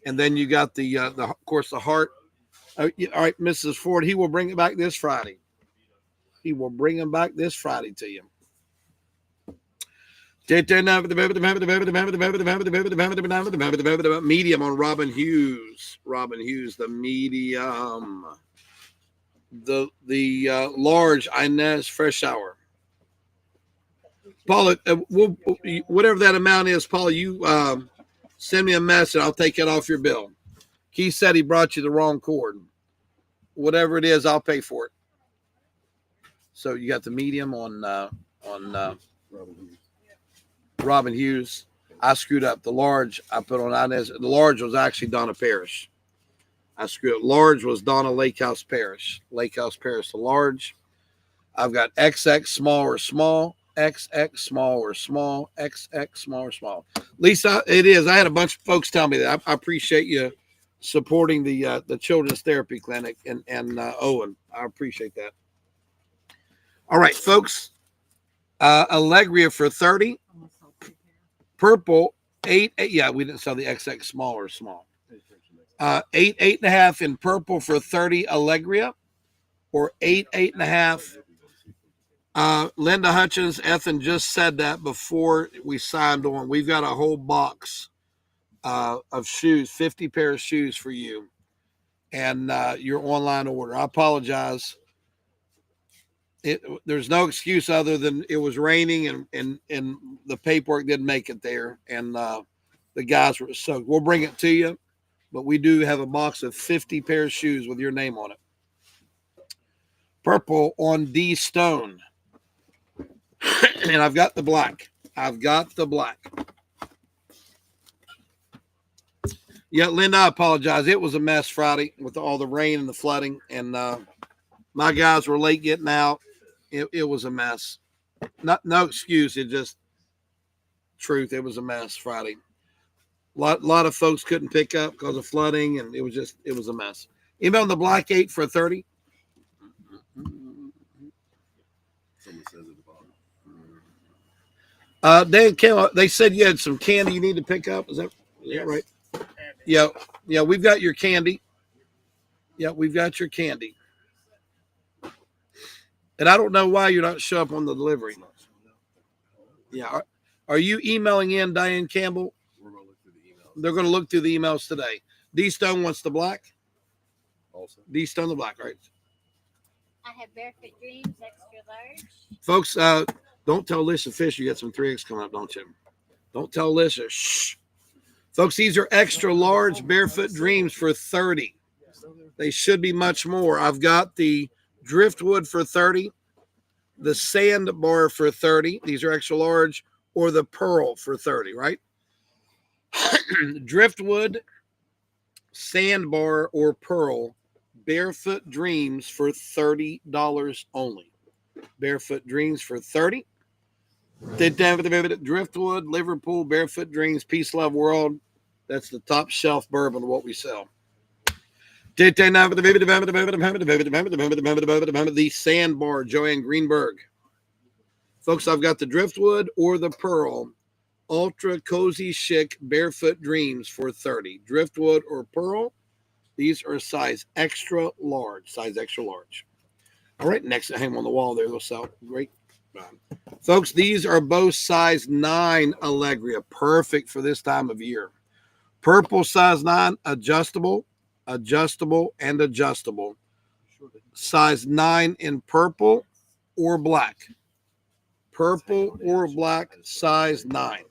and then you got of course, the heart. All right, Mrs. Ford, he will bring it back this Friday. He will bring them back this Friday to you. Medium on Robin Hughes. Robin Hughes, the medium. The large Inez Fresh Hour. Paula, whatever that amount is, Paula, you send me a message. I'll take it off your bill. Keith said he brought you the wrong cord. Whatever it is, I'll pay for it. So you got the medium on Robin Hughes. I screwed up. The large I put on Inez. The large was actually Donna Parrish. I screwed up. Large was Donna Lakehouse Parrish. Lakehouse Parrish, the large. I've got XX small or small, XX small or small, XX small or small. Lisa, it is. I had a bunch of folks tell me that. I appreciate you supporting the Children's Therapy Clinic and Owen. I appreciate that. All right, folks. Allegria for 30. Purple 8. Yeah, we didn't sell the XX small or small. 8.5 in purple for 30 Allegria, or 8.5. Linda Hutchins, Ethan just said that before we signed on. We've got a whole box of shoes, 50 pair of shoes for you, and your online order. I apologize. There's no excuse other than it was raining and the paperwork didn't make it there, and the guys were soaked. We'll bring it to you, but we do have a box of 50 pair of shoes with your name on it. Purple on D Stone. And I've got the black. Yeah, Linda, I apologize. It was a mess Friday with all the rain and the flooding, and my guys were late getting out. It was a mess. No excuse. It just truth. It was a mess Friday. Lot of folks couldn't pick up because of flooding, and it was a mess. Email on the black 8 for 30. Dan Kim, they said you had some candy you need to pick up. Is that right? Yeah. We've got your candy. Yeah, we've got your candy. And I don't know why you're not showing up on the delivery. Yeah. Are you emailing in Diane Campbell? We're going to look through the emails. They're going to look through the emails today. D Stone wants the black. Also. D Stone the black, right? I have Barefoot Dreams, extra large. Folks, don't tell Lisa Fish you got some 3X coming up, don't you? Don't tell Lisa. Shh. Folks, these are extra large Barefoot Dreams for 30. They should be much more. I've got the Driftwood for 30, the Sandbar for 30. These are extra large, or the Pearl for 30, right? Driftwood, Sandbar, or Pearl, Barefoot Dreams for $30 only. Barefoot Dreams for 30. Driftwood, Liverpool, Barefoot Dreams, Peace Love World. That's the top shelf bourbon of what we sell. The Sandbar, Joanne Greenberg. Folks, I've got the Driftwood or the Pearl, ultra cozy chic Barefoot Dreams for 30. Driftwood or Pearl, these are size extra large. All right, next to hang on the wall there, they'll sell. Great. Folks, these are both size 9 Allegria, perfect for this time of year. Purple size 9, adjustable, and adjustable. Size 9 in purple or black. Purple or black, size 9.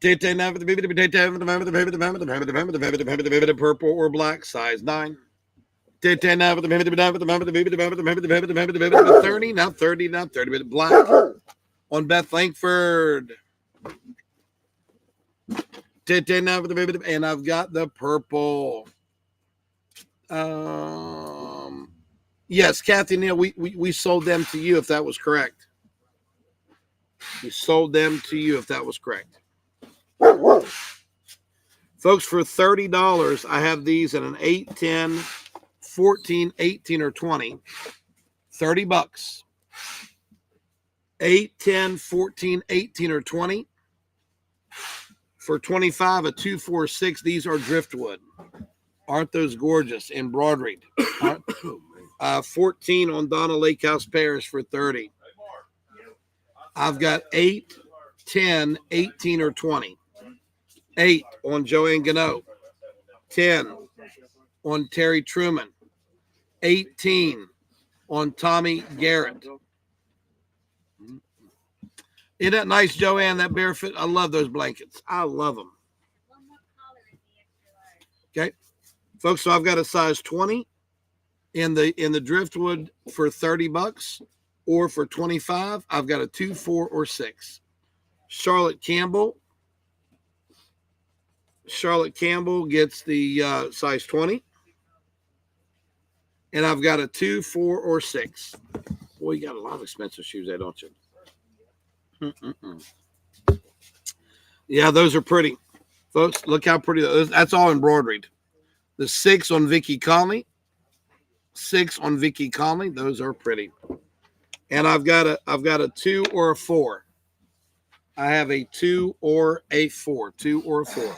Purple or black, size 9. 30, now 30, black on Beth Langford. And I've got the purple. Yes, Kathy Neal, we sold them to you if that was correct. We sold them to you if that was correct. Folks, for $30, I have these in an 8, 10, 14, 18, or 20. $30. 8, 10, 14, 18, or 20. For 25, a 246, these are Driftwood. Aren't those gorgeous? Embroidered. 14 on Donna Lakehouse Paris for 30. I've got 8, 10, 18, or 20. 8 on Joanne Gano. 10 on Terry Truman. 18 on Tommy Garrett. Isn't that nice, Joanne? That barefoot. I love those blankets. I love them. One more collar in the extra large. Okay, folks. So I've got a size 20 in the driftwood for $30, or for $25. I've got a 2, 4, or 6. Charlotte Campbell gets the size 20. And I've got a 2, 4, or 6. Boy, you got a lot of expensive shoes there, don't you? Yeah, those are pretty. Folks, look how pretty those. That's all embroidered. The 6 on Vicky Conley. 6 on Vicky Conley. Those are pretty. And I've got a 2 or a 4. I have a 2 or a 4. 2 or a 4. 8, 8.5,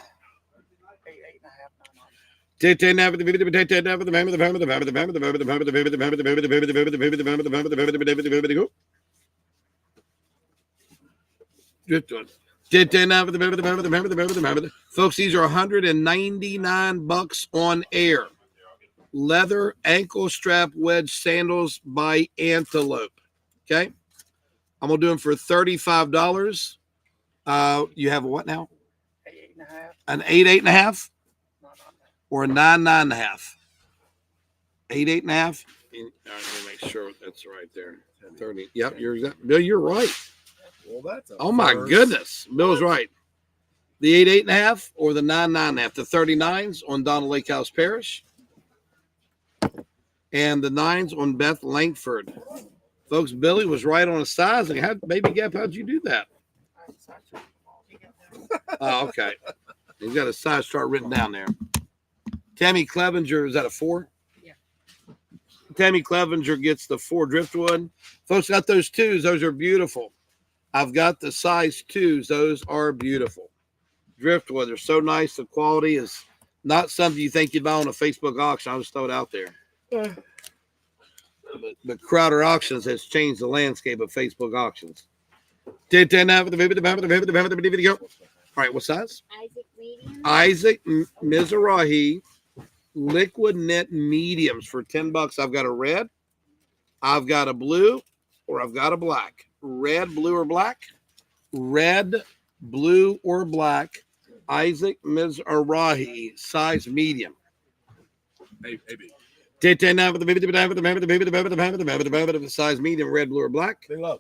9. Folks, these are $199 on air. Leather ankle strap wedge sandals by Antelope. Okay, I'm gonna do them for $35. You have a what now? 8, 8.5. An 8, 8.5, Not on that. or a 9, 9.5. 8, 8.5. Let me make sure that's right there. 30. Yep, you're exactly. Bill, you're right. Well, that's a Oh my first. goodness, Bill's right. The 8, 8.5, or the 9, 9.5. The 39s on Donna Lake House Parish, and the 9s on Beth Langford. Folks, Billy was right on his sizing. Baby Gap, how'd you do that? Oh, okay. He's got a size chart written down there. Tammy Clevenger, is that a 4? Yeah. Tammy Clevenger gets the 4 driftwood. Folks, got those 2s. Those are beautiful. I've got the size 2s. Those are beautiful. Driftwood. They're so nice. The quality is not something you think you'd buy on a Facebook auction. I'll just throw it out there. But Crowder Auctions has changed the landscape of Facebook auctions. All right, what size? Isaac medium. Isaac Mizrahi liquid knit mediums for $10. I've got a red, I've got a blue, or I've got a black. Red, blue, or black? Red, blue, or black. Isaac Mizrahi, size medium. Maybe. Size medium, red, blue, or black. They love.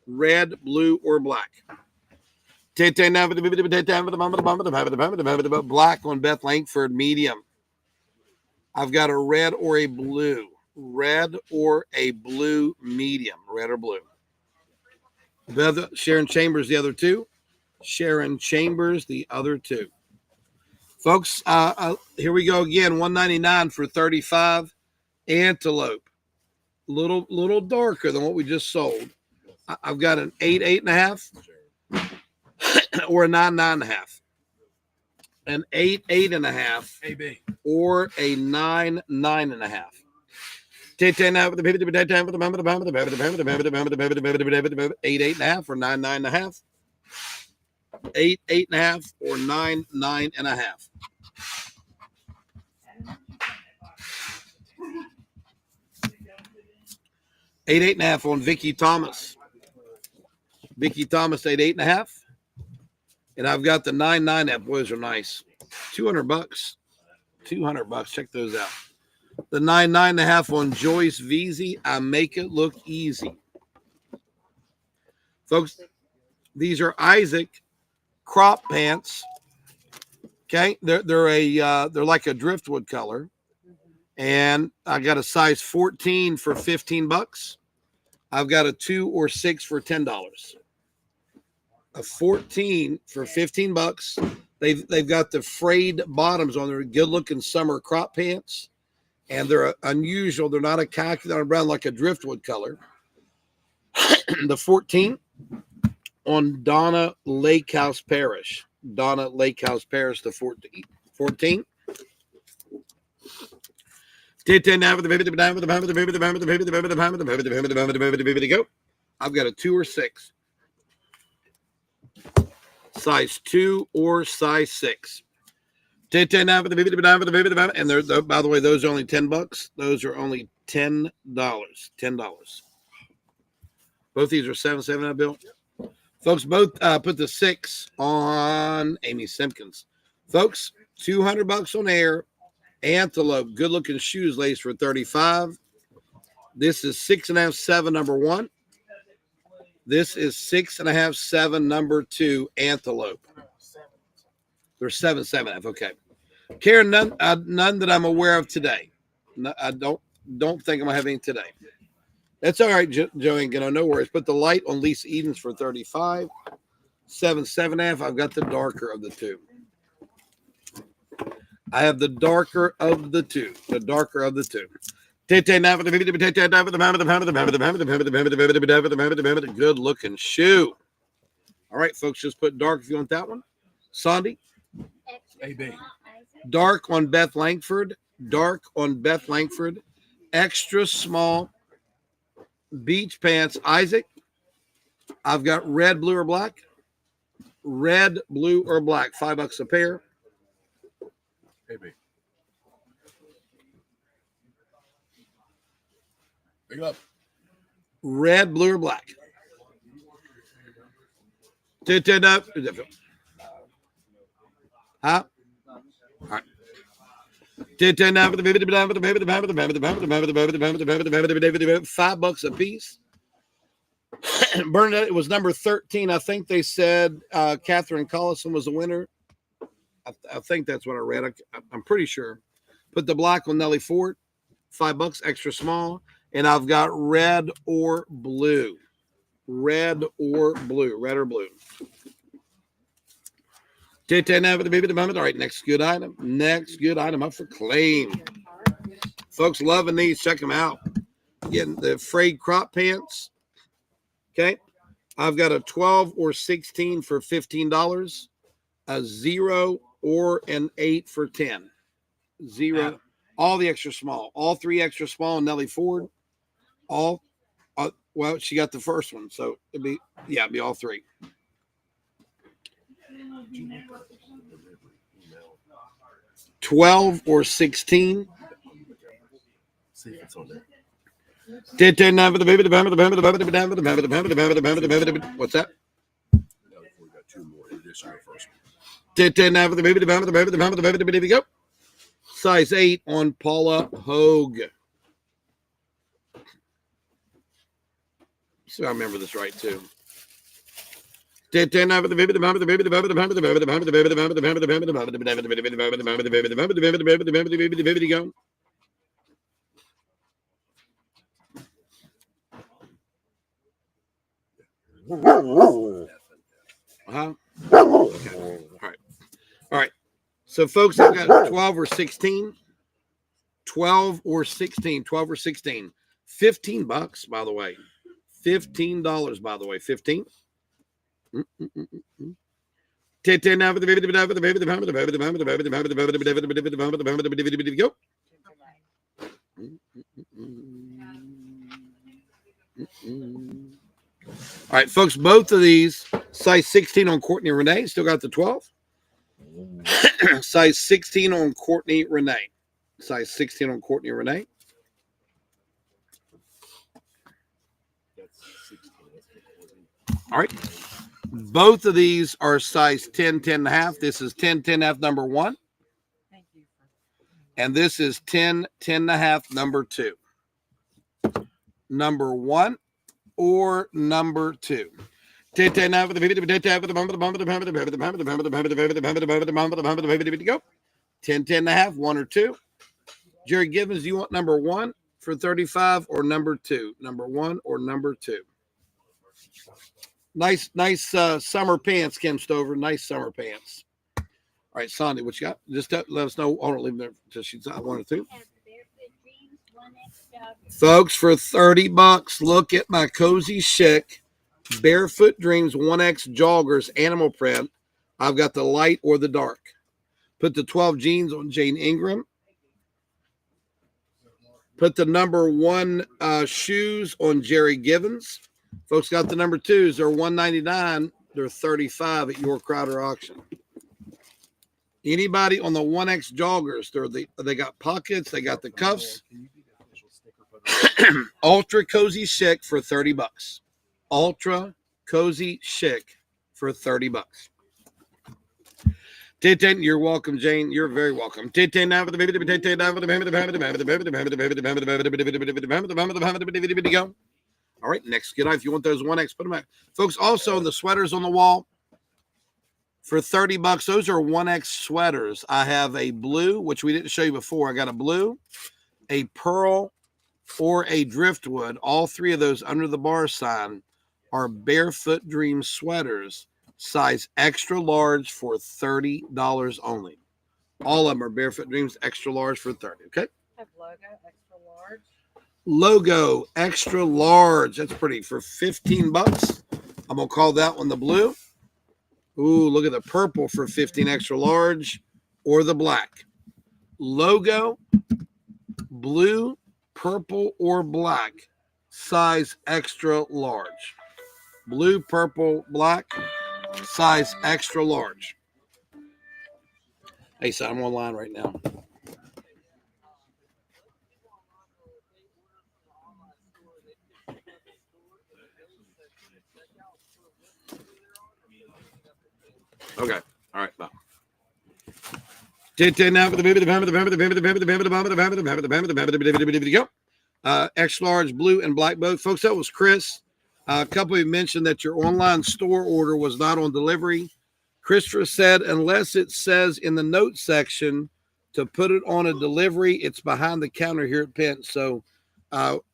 Red, blue, or black. Black on Beth Langford, medium. I've got a red or a blue. Red or a blue, medium. Red or blue. Sharon Chambers, the other 2. Sharon Chambers, the other 2. Folks, here we go again. $199 for $35. Antelope. Little darker than what we just sold. I've got an 8, 8.5, or a 9, 9.5. An 8, 8.5, AB. or a 9, 9.5. 8, 8.5, or 9, 9.5. 8, 8.5, or 9, 9.5. Eight, 8.5 on Vicky Thomas. Vicky Thomas, 8, 8.5. And I've got the 9, 9.5. Boys are nice. $200. $200. Check those out. The 9, 9.5 on Joyce Veazey. I make it look easy. Folks, these are Isaac crop pants. Okay, they're like a driftwood color, and I got a size 14 for $15. I've got a 2 or 6 for $10. A 14 for $15. They've got the frayed bottoms on. They're good looking summer crop pants, and they're unusual. They're not a khaki, they're brown like a driftwood color. The 14 on Donna Lake House Parish. Donna Lake House Parish, the 14. I've got a 2 or 6. size 2 or size 6. And they're, by the way, those are only $10. Those are only $10. $10. Both these are 7.7, Bill. Folks, both put the 6 on Amy Simpkins. Folks, $200 on air. Antelope, good looking shoes, laced for $35. This is 6.5, 7, number 1. This is 6.5, 7, number 2, Antelope. They're 7.5. Okay. Karen, none that I'm aware of today. No, I don't think I'm gonna have any today. That's all right, Joey. No worries. Put the light on Lisa Edens for $35. 7.5. I've got the darker of the two. I have the darker of the two. The darker of the two. Good looking shoe. All right, folks, just put dark if you want that one. Sandy? AB. Dark on Beth Langford. Dark on Beth Langford. Extra small beach pants. Isaac. I've got red, blue, or black. Red, blue, or black. $5 a pair. AB. Pick it up. Red, blue, or black. Huh? All right. $5 a piece. Bernadette, it was number 13. I think they said Catherine Collison was the winner. I think that's what I read. I'm pretty sure. Put the black on Nellie Ford. $5 extra small. And I've got red or blue. Red or blue. Red or blue. All right, next good item. Next good item up for claim. Folks loving these. Check them out. Getting the frayed crop pants. Okay. I've got a 12 or 16 for $15. A 0 or an 8 for 10. 0. All the extra small. All 3 extra small. Nellie Ford. All. Well, she got the first one. So it'd be all 3. 12 or 16. See if it's on there. What's that? No, we got 2 more in addition to the first one. Go. Size 8 on Paula Hogue. So I remember this right too. Go. Okay. All right. So, folks, I've got 12 or 16. 12 or 16. 12 or 16. $15, by the way. $15, by the way. 15. Go. All right, folks, both of these, size 16 on Courtney Renee, still got the 12. Size 16 on Courtney Renee. Size 16 on Courtney Renee. All right. Both of these are size 10, 10 and a half. This is 10, 10 and a half, number 1. Thank you. And this is 10, 10 and a half, number 2. Number 1 or number 2. Go. 10, 10 and a half, 1 or 2. Jerry Gibbons, you want number 1 for $35 or number 2? Number 1 or number 2? Nice summer pants, Kim Stover. Nice summer pants. All right, Sandy, what you got? Just let us know. I don't leave them there until she's 1 or 2. Folks, for $30, look at my Cozy Chic Barefoot Dreams 1X joggers animal print. I've got the light or the dark. Put the 12 jeans on Jane Ingram. Put the number 1 shoes on Jerry Givens. Folks got the number 2s. They're $199. They're $35 at your Crowder auction. Anybody on the 1X joggers, they got pockets, they got the cuffs. Can you be the official sticker photo? Ultra Cozy Chic for $30. Ultra Cozy Chic for $30. Tintin, you're welcome, Jane. You're very welcome. Tintin now for the baby. Tintin now for the baby. Go. All right, next get out. If you want those 1X, put them out. Folks, also the sweaters on the wall for $30. Those are 1X sweaters. I have a blue, which we didn't show you before. I got a blue, a pearl, or a driftwood. All three of those under the bar sign are Barefoot Dream sweaters, size extra large for $30 only. All of them are Barefoot Dreams extra large for $30. Okay. Have logo extra large. Logo extra large. That's pretty for $15. I'm gonna call that one the blue. Ooh, look at the purple for 15 extra large, or the black. Logo, blue, purple, or black, size extra large. Blue, purple, black, size extra large. Hey, so I'm online right now. Okay. All right. Bye. Now for the go. Extra large, blue and black both. Folks, that was Chris. A couple of you mentioned that your online store order was not on delivery. Christopher said, unless it says in the notes section to put it on a delivery, it's behind the counter here at Penn. So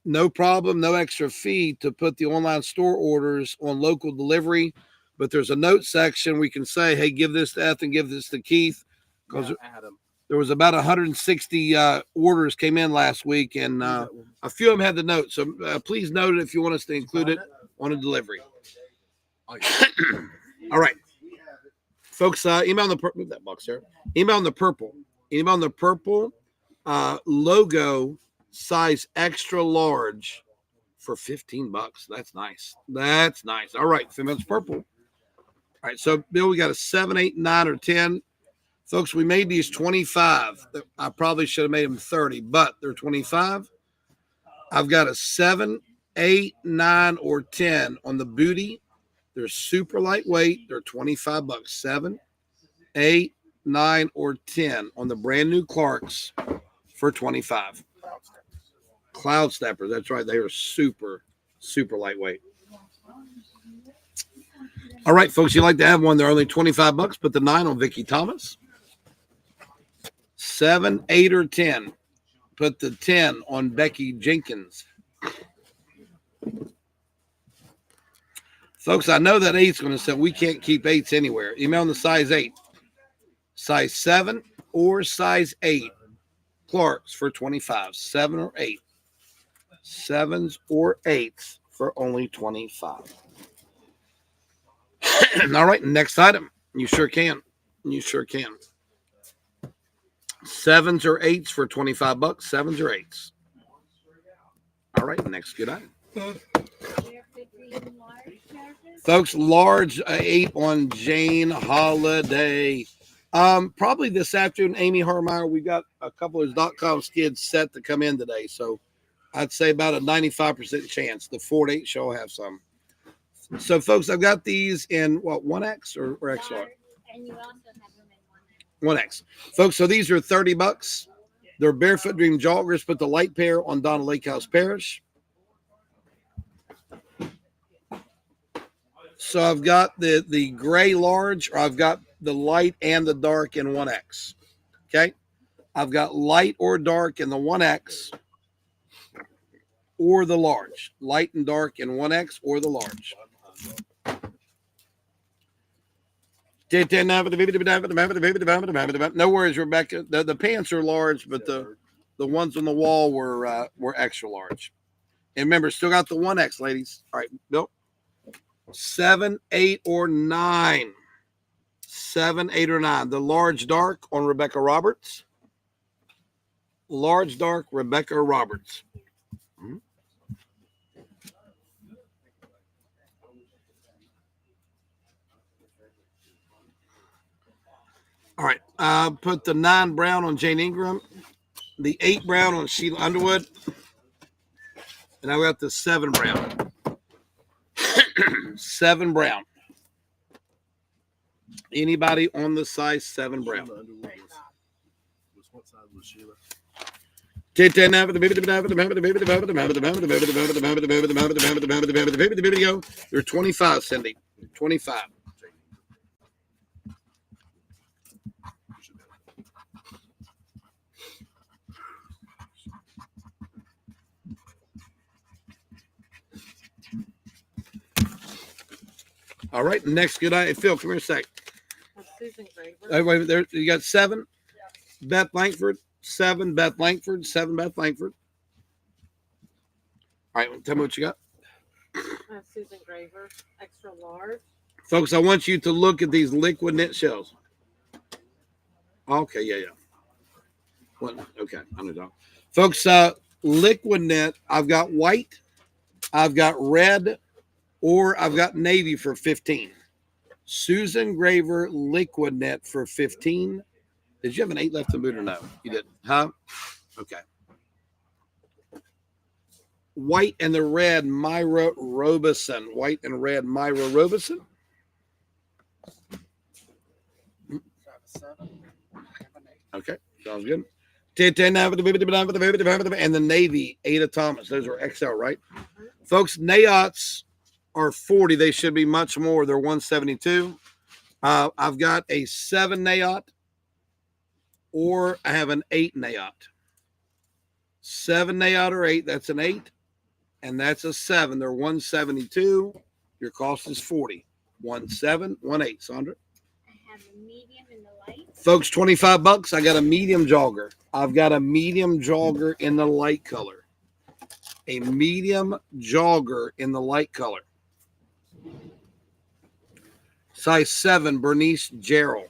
no problem, no extra fee to put the online store orders on local delivery. But there's a note section we can say, hey, give this to Ethan, give this to Keith. Because Adam. there was about 160 orders came in last week, and a few of them had the note. So please note it if you want us to include it on a delivery. All right. Folks, email on the purple. Move that box there. Email on the purple. Email on the purple logo, size extra large for $15. That's nice. That's nice. All right. Female's purple. All right. So, Bill, we got a 7, 8, 9, or 10. Folks, we made these 25. I probably should have made them 30, but they're 25. I've got a 7, 8, 9, or 10 on the booty. They're super lightweight. They're $25. 7, 8, 9, or 10 on the brand new Clarks for $25. Cloud Steppers. That's right. They are super, super lightweight. All right, folks, you like to have one. They're only $25. Put the 9 on Vicky Thomas. 7, 8, or 10. Put the 10 on Becky Jenkins. Folks, I know that 8's going to say we can't keep 8s anywhere. Email on the size 8. Size 7 or size 8. Clarks for $25. 7 or 8. 7s or 8s for only $25. All right, next item. You sure can. You sure can. 7s or 8s for $25. 7s or 8s. All right, next good item. Folks, large 8 on Jane Holiday. Probably this afternoon, Amy Harmeyer. We got a couple of .com skids set to come in today, so I'd say about a 95% chance the 4-8 show will have some. So, folks, I've got these in what, 1X or XR? And you also have them in 1X. Folks, so these are $30. They're Barefoot Dream joggers. Put the light pair on Donna Lake House Parish. So I've got the gray large, or I've got the light and the dark in 1X. Okay. I've got light or dark in the 1X or the large. Light and dark in 1X or the large. No worries, Rebecca. The pants are large, but the ones on the wall were extra large. And remember, still got the 1X, ladies. All right, Bill. 7, 8, or 9. 7, 8, or 9. The large dark on Rebecca Roberts. Large dark Rebecca Roberts. Mm-hmm. All right. Put the 9 brown on Jane Ingram, the 8 brown on Sheila Underwood, and I got the 7 brown. 7 brown. Anybody on the size 7 brown? Sheila Underwood was what size was Sheila? You're 25, Cindy. 25. All right, next good eye. Phil, come here a sec. That's Susan Graver. Wait, there you got 7. Beth Langford, 7. Beth Langford, 7. Beth Langford. All right, tell me what you got. That's Susan Graver, extra large. Folks, I want you to look at these liquid knit shells. Okay, yeah. What? Okay, underdog. Folks, liquid knit, I've got white, I've got red, or I've got navy for 15. Susan Graver liquid knit for 15. Did you have an 8 left in boot or no? You didn't, huh? Okay. White and the red, Myra Robeson. White and red, Myra Robeson. Okay, sounds good. And the navy, Ada Thomas. Those are XL, right? Folks, Nayots are 40. They should be much more. They're 172. I've got a 7 Nayot, or I have an 8 Nayot. 7 Nayot or 8, that's an 8. And that's a 7. They're 172. Your cost is 40. 1718, Sandra. I have a medium in the light. Folks, $25. I got a medium jogger. I've got a medium jogger in the light color. A medium jogger in the light color. Size 7, Bernice Gerald.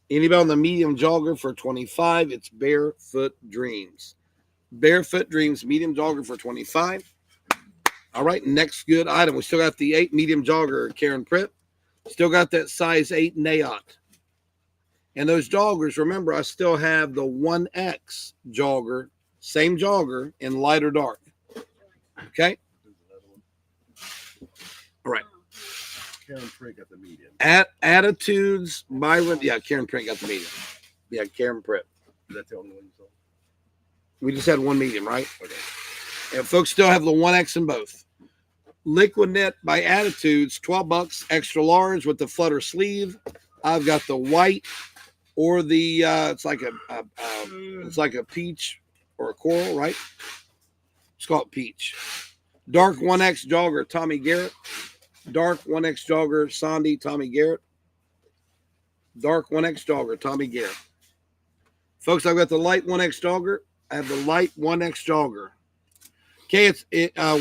Anybody on the medium jogger for 25? It's Barefoot Dreams. Barefoot Dreams medium jogger for 25. All right, next good item. We still got the 8 medium jogger, Karen Pritt. Still got that size 8 Nayot. And those joggers, remember, I still have the 1X jogger, same jogger in light or dark. Okay? All right. Karen Pritt got the medium. Attitudes, Byron. Yeah, Karen Pritt got the medium. Yeah, Karen Pritt. Is that the only one you saw? We just had 1 medium, right? Okay. And folks still have the 1X in both. Liquid Knit by Attitudes, $12, extra large with the flutter sleeve. I've got the white or the it's like a peach or a coral, right? It's called peach. Dark 1X jogger, Tommy Garrett. Dark 1X jogger, Sandy, Tommy Garrett. Dark 1X jogger, Tommy Garrett. Folks, I've got the light 1X jogger. I have the light 1X jogger. Okay, it's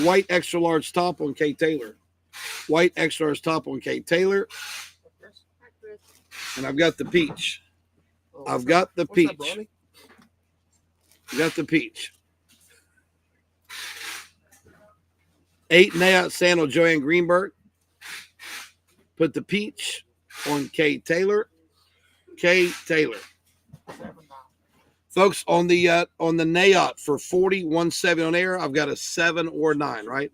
white extra large top on Kay Taylor. White extra large top on Kay Taylor. And I've got the peach. I've got the peach. Got the peach. 8 Nayot Sandal, Joanne Greenberg. Put the peach on Kay Taylor. Kay Taylor. Folks, on the Nayot for 40, 170 on air, I've got a 7 or 9, right?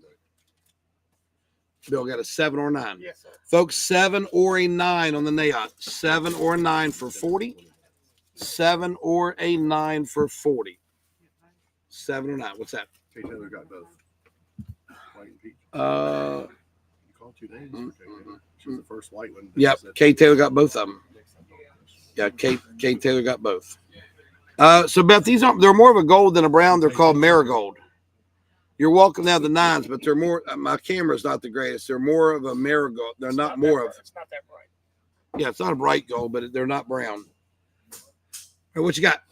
Bill got a 7 or 9. Yes, sir. Folks, 7 or a 9 on the Nayot. 7 or a 9 for 40. 7 or a 9 for 40. 7 or 9. What's that? Kay Taylor got both. White and peach. Uh, You called 2 names. Okay. She was the first white one. Yep. Kay Taylor got both of them. Yeah, Kay Taylor got both. So Beth, they're more of a gold than a brown. They're called marigold. You're welcome now the 9s, but they're more. My camera's not the greatest. They're more of a marigold. They're not more of. It's not that bright. Yeah, it's not a bright gold, but they're not brown. All right, what you got?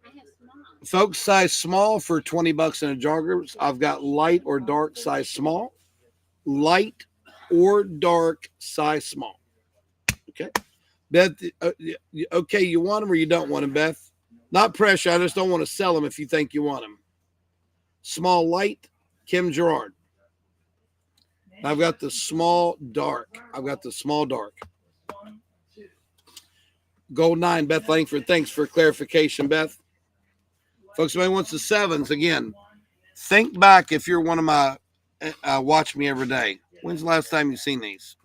I have small. Folks, size small for $20 in a jogger. I've got light or dark size small. Light or dark size small. Okay. Beth, okay, you want them or you don't want them, Beth? Not pressure. I just don't want to sell them if you think you want them. Small light, Kim Gerard. I've got the small dark. Gold 9, Beth Langford. Thanks for clarification, Beth. Folks, somebody wants the 7s again. Think back if you're one of my watch me every day. When's the last time you've seen these?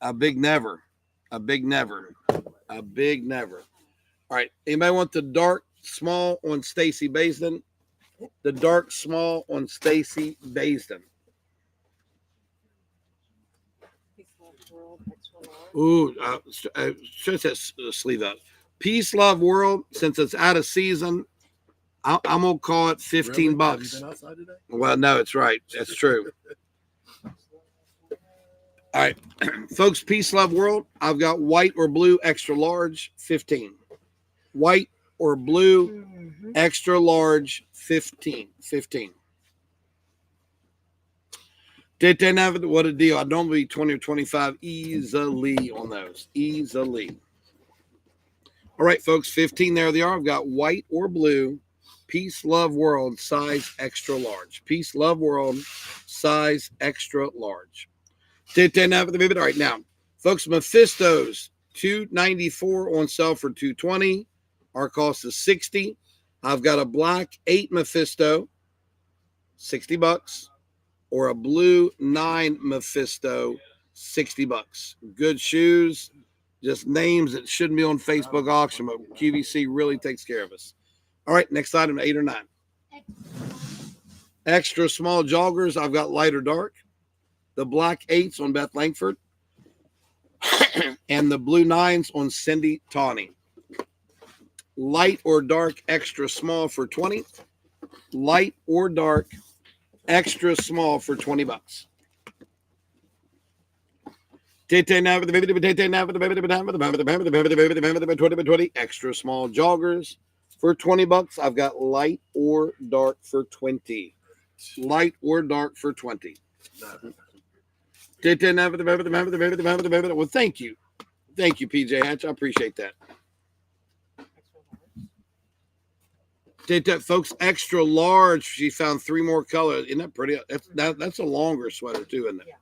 A big never. A big never. A big never. All right. Anybody want the dark small on Stacy Baisden? The dark small on Stacy Baisden. Ooh, should have sleeve up. Peace, love, world. Since it's out of season, I'm gonna call it 15 Really? bucks. Have you been outside today? Well, no, it's right. That's true. All right, folks. Peace, love, world. I've got white or blue, extra large, 15. White or blue, extra large, 15. 15. What a deal. I don't be 20 or 25 easily on those. Easily. All right, folks, 15 there they are. I've got white or blue, Peace, Love, World, size extra large. Peace, Love, World, size extra large. All right, now, folks, Mephisto's $294 on sale for $220. Our cost is $60. I've got a black 8 Mephisto, $60. Or a blue 9 Mephisto, $60. Good shoes, just names that shouldn't be on Facebook auction, but QVC really takes care of us. All right, next item, 8 or 9. Extra small joggers, I've got light or dark. The black 8s on Beth Langford. And the blue 9s on Cindy Tawney. Light or dark, extra small for 20. Light or dark, extra small for $20. Extra small joggers for $20. I've got light or dark for 20. Light or dark for 20. Well, thank you. Thank you, PJ Hatch. I appreciate that. Folks, extra large. She found 3 more colors. Isn't that pretty? That's a longer sweater too, isn't it? Yeah.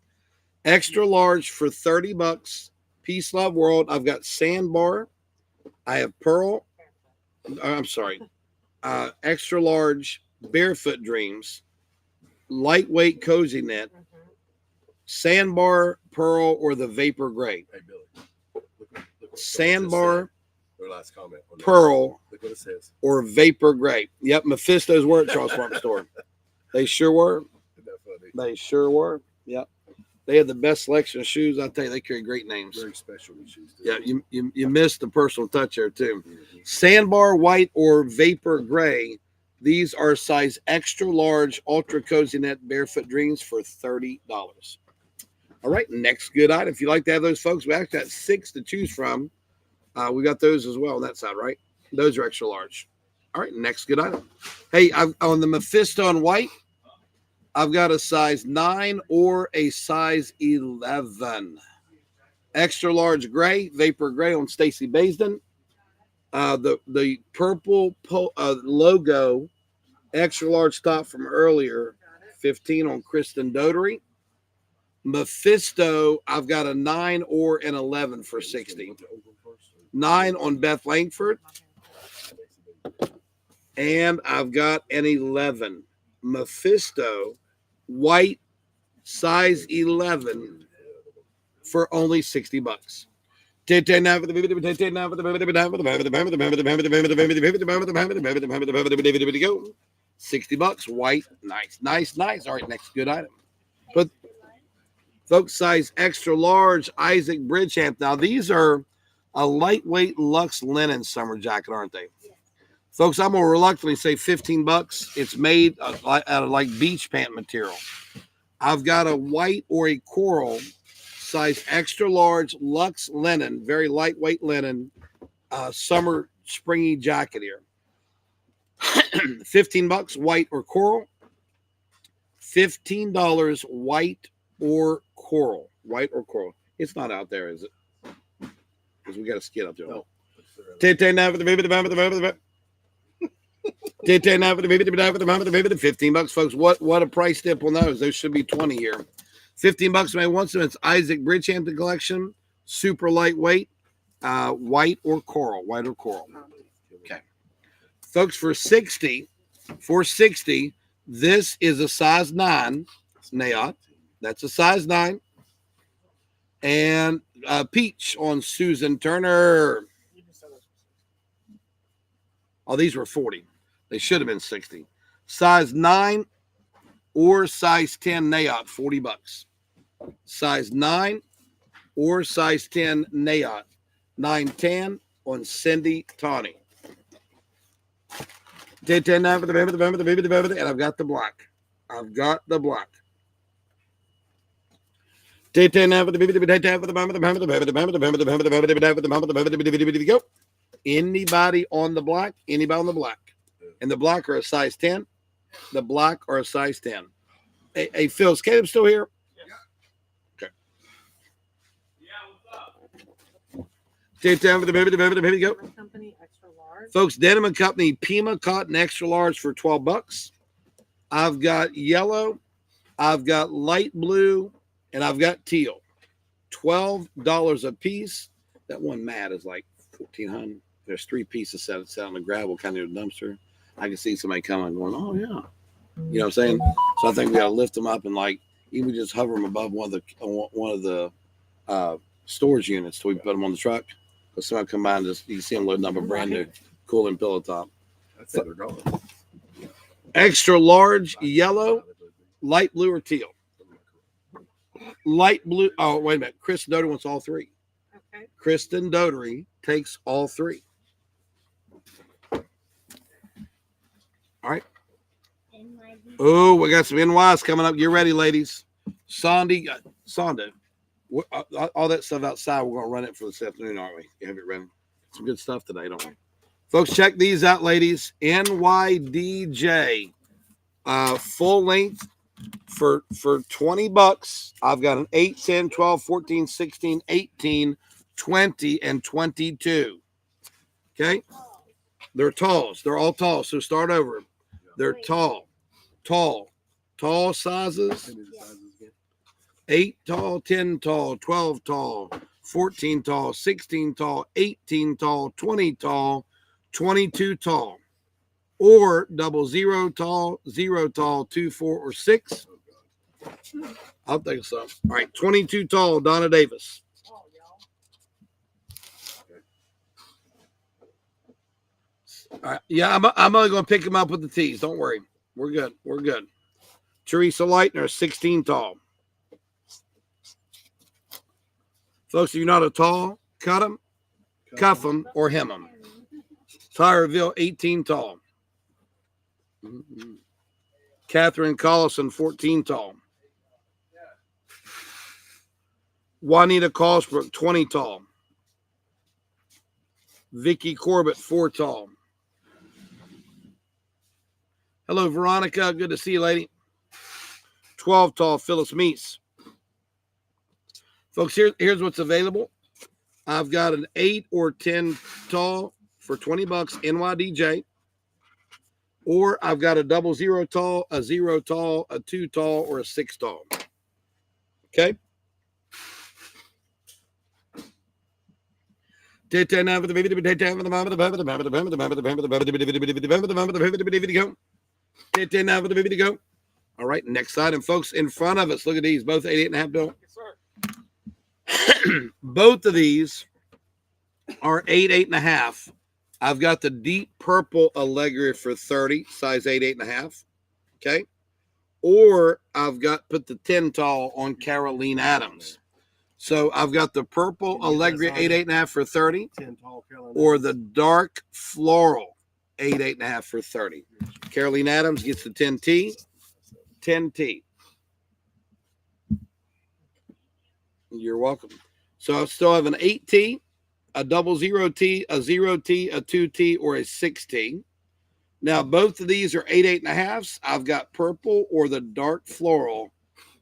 Extra large for $30. Peace, Love, World. I've got Sandbar. I have Pearl. I'm sorry. Extra large Barefoot Dreams. Lightweight Cozy Knit. Sandbar, Pearl, or the Vapor Gray. Hey, Billy. Look Sandbar, their last comment. Pearl, Look what it says. or Vapor Gray. Yep, Mephisto's were at Charles Farm Store. They sure were. Isn't that funny? They sure were. Yep. They had the best selection of shoes. I tell you, they carry great names. Very special shoes. Yeah, you missed the personal touch there too. Sandbar white or Vapor Gray. These are size extra large ultra cozy net Barefoot Dreams for $30. All right, next good item. If you like to have those, folks, we actually got 6 to choose from. We got those as well on that side, right? Those are extra large. All right, next good item. Hey, on the Mephisto in white, I've got a size 9 or a size 11. Extra large gray, Vapor Gray on Stacy Baisden. The purple logo, extra large top from earlier, 15 on Kristen Dotery. Mephisto, I've got a 9 or an 11 for 60. 9 on Beth Langford. And I've got an 11. Mephisto, white, size 11 for only $60. $60, white, nice. All right, next good item. But folks, size extra large, Isaac Bridgehamp. Now these are a lightweight luxe linen summer jacket, aren't they? Yeah. Folks, I'm gonna reluctantly say $15. It's made out of like beach pant material. I've got a white or a coral size extra large luxe linen, very lightweight linen, summer springy jacket here. $15, white or coral. $15, white or coral. White or coral. It's not out there, is it? Because we got a skid up there. No. $15, folks. What a price dip on those. Those should be 20 here. $15, maybe once. It's Isaac Bridgehampton collection. Super lightweight. white or coral. White or coral. Okay. Folks, for 60, this is a size 9 Nayot. That's a size 9. And peach on Susan Turner. Oh, these were 40. They should have been 60. Size 9 or size 10 Nayot, $40. Size 9 or size 10 Nayot, $9.10 on Cindy Tawny. And I've got the black. I've got the black. Go. Anybody on the black? Anybody on the black? And the black are a size 10. The black are a size 10. Hey, Phil, is Caleb still here? Okay. Go. Company extra large. Folks, Denim and Company Pima Cotton Extra Large for $12. I've got yellow, I've got light blue, and I've got teal. $12 a piece. That one mat is like $1,400. There's 3 pieces set on the gravel, kind of a dumpster. I can see somebody coming and going, oh yeah. You know what I'm saying? So I think we got to lift them up and like even just hover them above one of the storage units till we put them on the truck. Because somebody come by and just you see them loading up a brand new cooling pillow top. That's it. They're gone. Extra large yellow, light blue or teal. Light blue. Oh, wait a minute. Kristen Doty wants all 3. Okay. Kristen Doty takes all 3. All right. NYD. Oh, we got some NYs coming up. Get ready, ladies. Sonda, all that stuff outside, we're going to run it for this afternoon, aren't we? You have it ready. Some good stuff today, don't we? Folks, check these out, ladies. NYDJ, full length for $20. I've got an 8, 10, 12, 14, 16, 18, 20, and 22. Okay? They're talls. They're all tall. So start over. They're tall sizes. 8 tall, 10 tall, 12 tall, 14 tall, 16 tall, 18 tall, 20 tall, 22 tall, or 00 tall, 0 tall, 2, 4, or 6. I'll think so. All right, 22 tall, Donna Davis. All right, yeah, I'm only going to pick them up with the T's. Don't worry. We're good. We're good. Teresa Leitner, 16 tall. Folks, if you're not a tall, cut them, cuff them, or hem them. Tyreville, 18 tall. Catherine Collison, 14 tall. Juanita Cosbrook, 20 tall. Vicky Corbett, 4 tall. Hello, Veronica. Good to see you, lady. 12 tall, Phyllis Meese. Folks, here's what's available. I've got an 8 or 10 tall for $20, NYDJ. Or I've got a 00 tall, a 0 tall, a 2 tall, or a 6 tall. Okay? All right, next item, folks, in front of us. Look at these, both 88.5 bill. Yes, sir. Both of these are 8, 8.5. I've got the deep purple Allegria for 30, size 8, 8.5. Okay. Or I've got put the 10 tall on Caroline Adams. So I've got the purple Allegria 8, 8.5 for 30, 10 tall Carolina. or the dark floral 8, 8.5 for 30. Caroline Adams gets the 10T. 10T. You're welcome. So I still have an 8T, a 00T, a 0T, a 2T, or a 6T. Now, both of these are 8, 8.5s. I've got purple or the dark floral.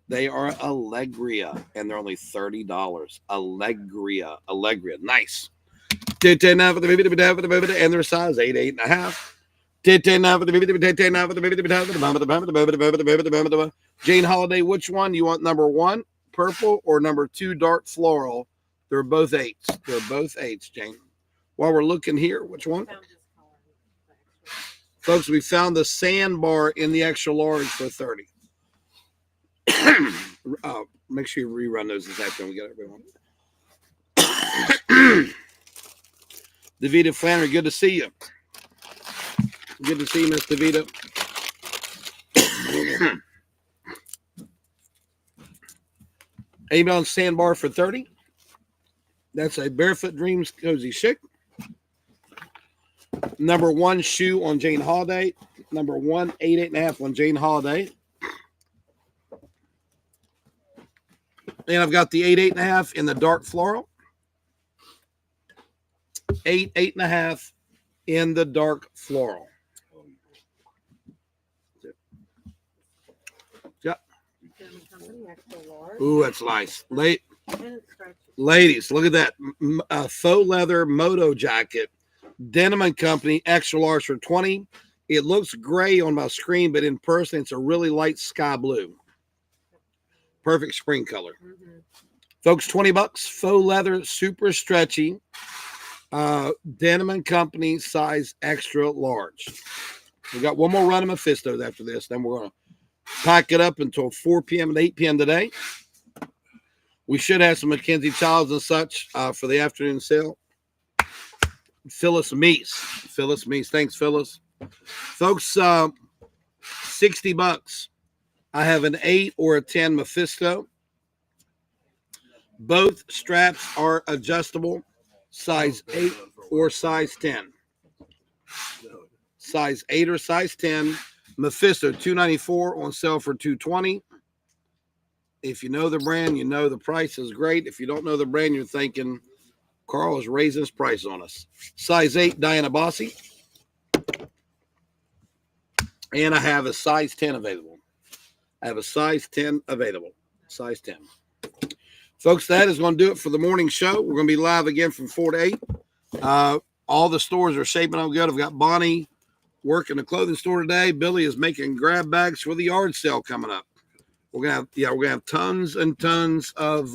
They are Allegria, and they're only $30. Allegria. Nice. And their size 8, 8.5. Jane Holiday, which one? You want number 1, purple, or number 2, dark floral They're both 8s. They're both 8s, Jane. While we're looking here, which one? Found this color, the extra. Folks, we found the sandbar in the extra large for 30. Make sure you rerun those this afternoon. We got everyone. Davita Flannery, good to see you. Good to see you, Miss Davita. Email sandbar for 30. That's a Barefoot Dreams Cozy Chic. Number 1 shoe on Jane Holiday. Number 1, 8.5 on Jane Holiday. And I've got the 8.5 in the dark floral. 8.5 in the dark floral. German company, extra large. Ooh, that's nice. And it's stretchy. Ladies, look at that. Faux leather moto jacket. Denim and Company, extra large for 20. It looks gray on my screen, but in person, it's a really light sky blue. Perfect spring color. Mhm. Folks, $20. Faux leather, super stretchy. Denim and Company, size extra large. We got one more run of Mephistos after this. Then we're going to pack it up until 4 p.m. and 8 p.m. today. We should have some Mackenzie Childs and such for the afternoon sale. Phyllis Meese. Phyllis Meese. Thanks, Phyllis. Folks, $60. I have an 8 or a 10 Mephisto. Both straps are adjustable, size 8 or size 10. Size 8 or size 10. Mephisto, $294 on sale for $220. If you know the brand, you know the price is great. If you don't know the brand, you're thinking Carl is raising his price on us. Size 8, Diana Bossi. And I have a size 10 available. I have a size 10 available. Size 10. Folks, that is going to do it for the morning show. We're going to be live again from 4 to 8. All the stores are shaping up good. I've got Bonnie working the clothing store today. Billy is making grab bags for the yard sale coming up. We're gonna have tons and tons of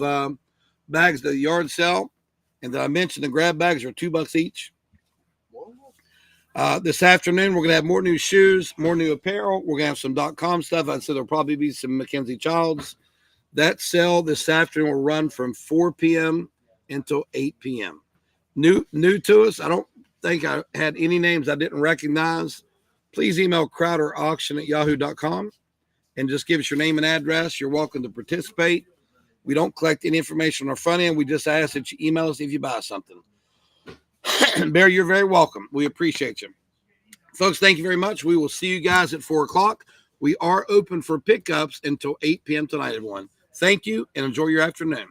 bags at the yard sale. And did I mention the grab bags are $2 each? This afternoon, we're going to have more new shoes, more new apparel. We're going to have some .com stuff. I said there'll probably be some Mackenzie Childs. That sale this afternoon will run from 4 p.m. until 8 p.m. New to us. I don't think I had any names I didn't recognize. Please email crowderauction@yahoo.com and just give us your name and address. You're welcome to participate. We don't collect any information on our front end. We just ask that you email us if you buy something. Barry, you're very welcome. We appreciate you. Folks, thank you very much. We will see you guys at 4 o'clock. We are open for pickups until 8 p.m. tonight, everyone. Thank you and enjoy your afternoon.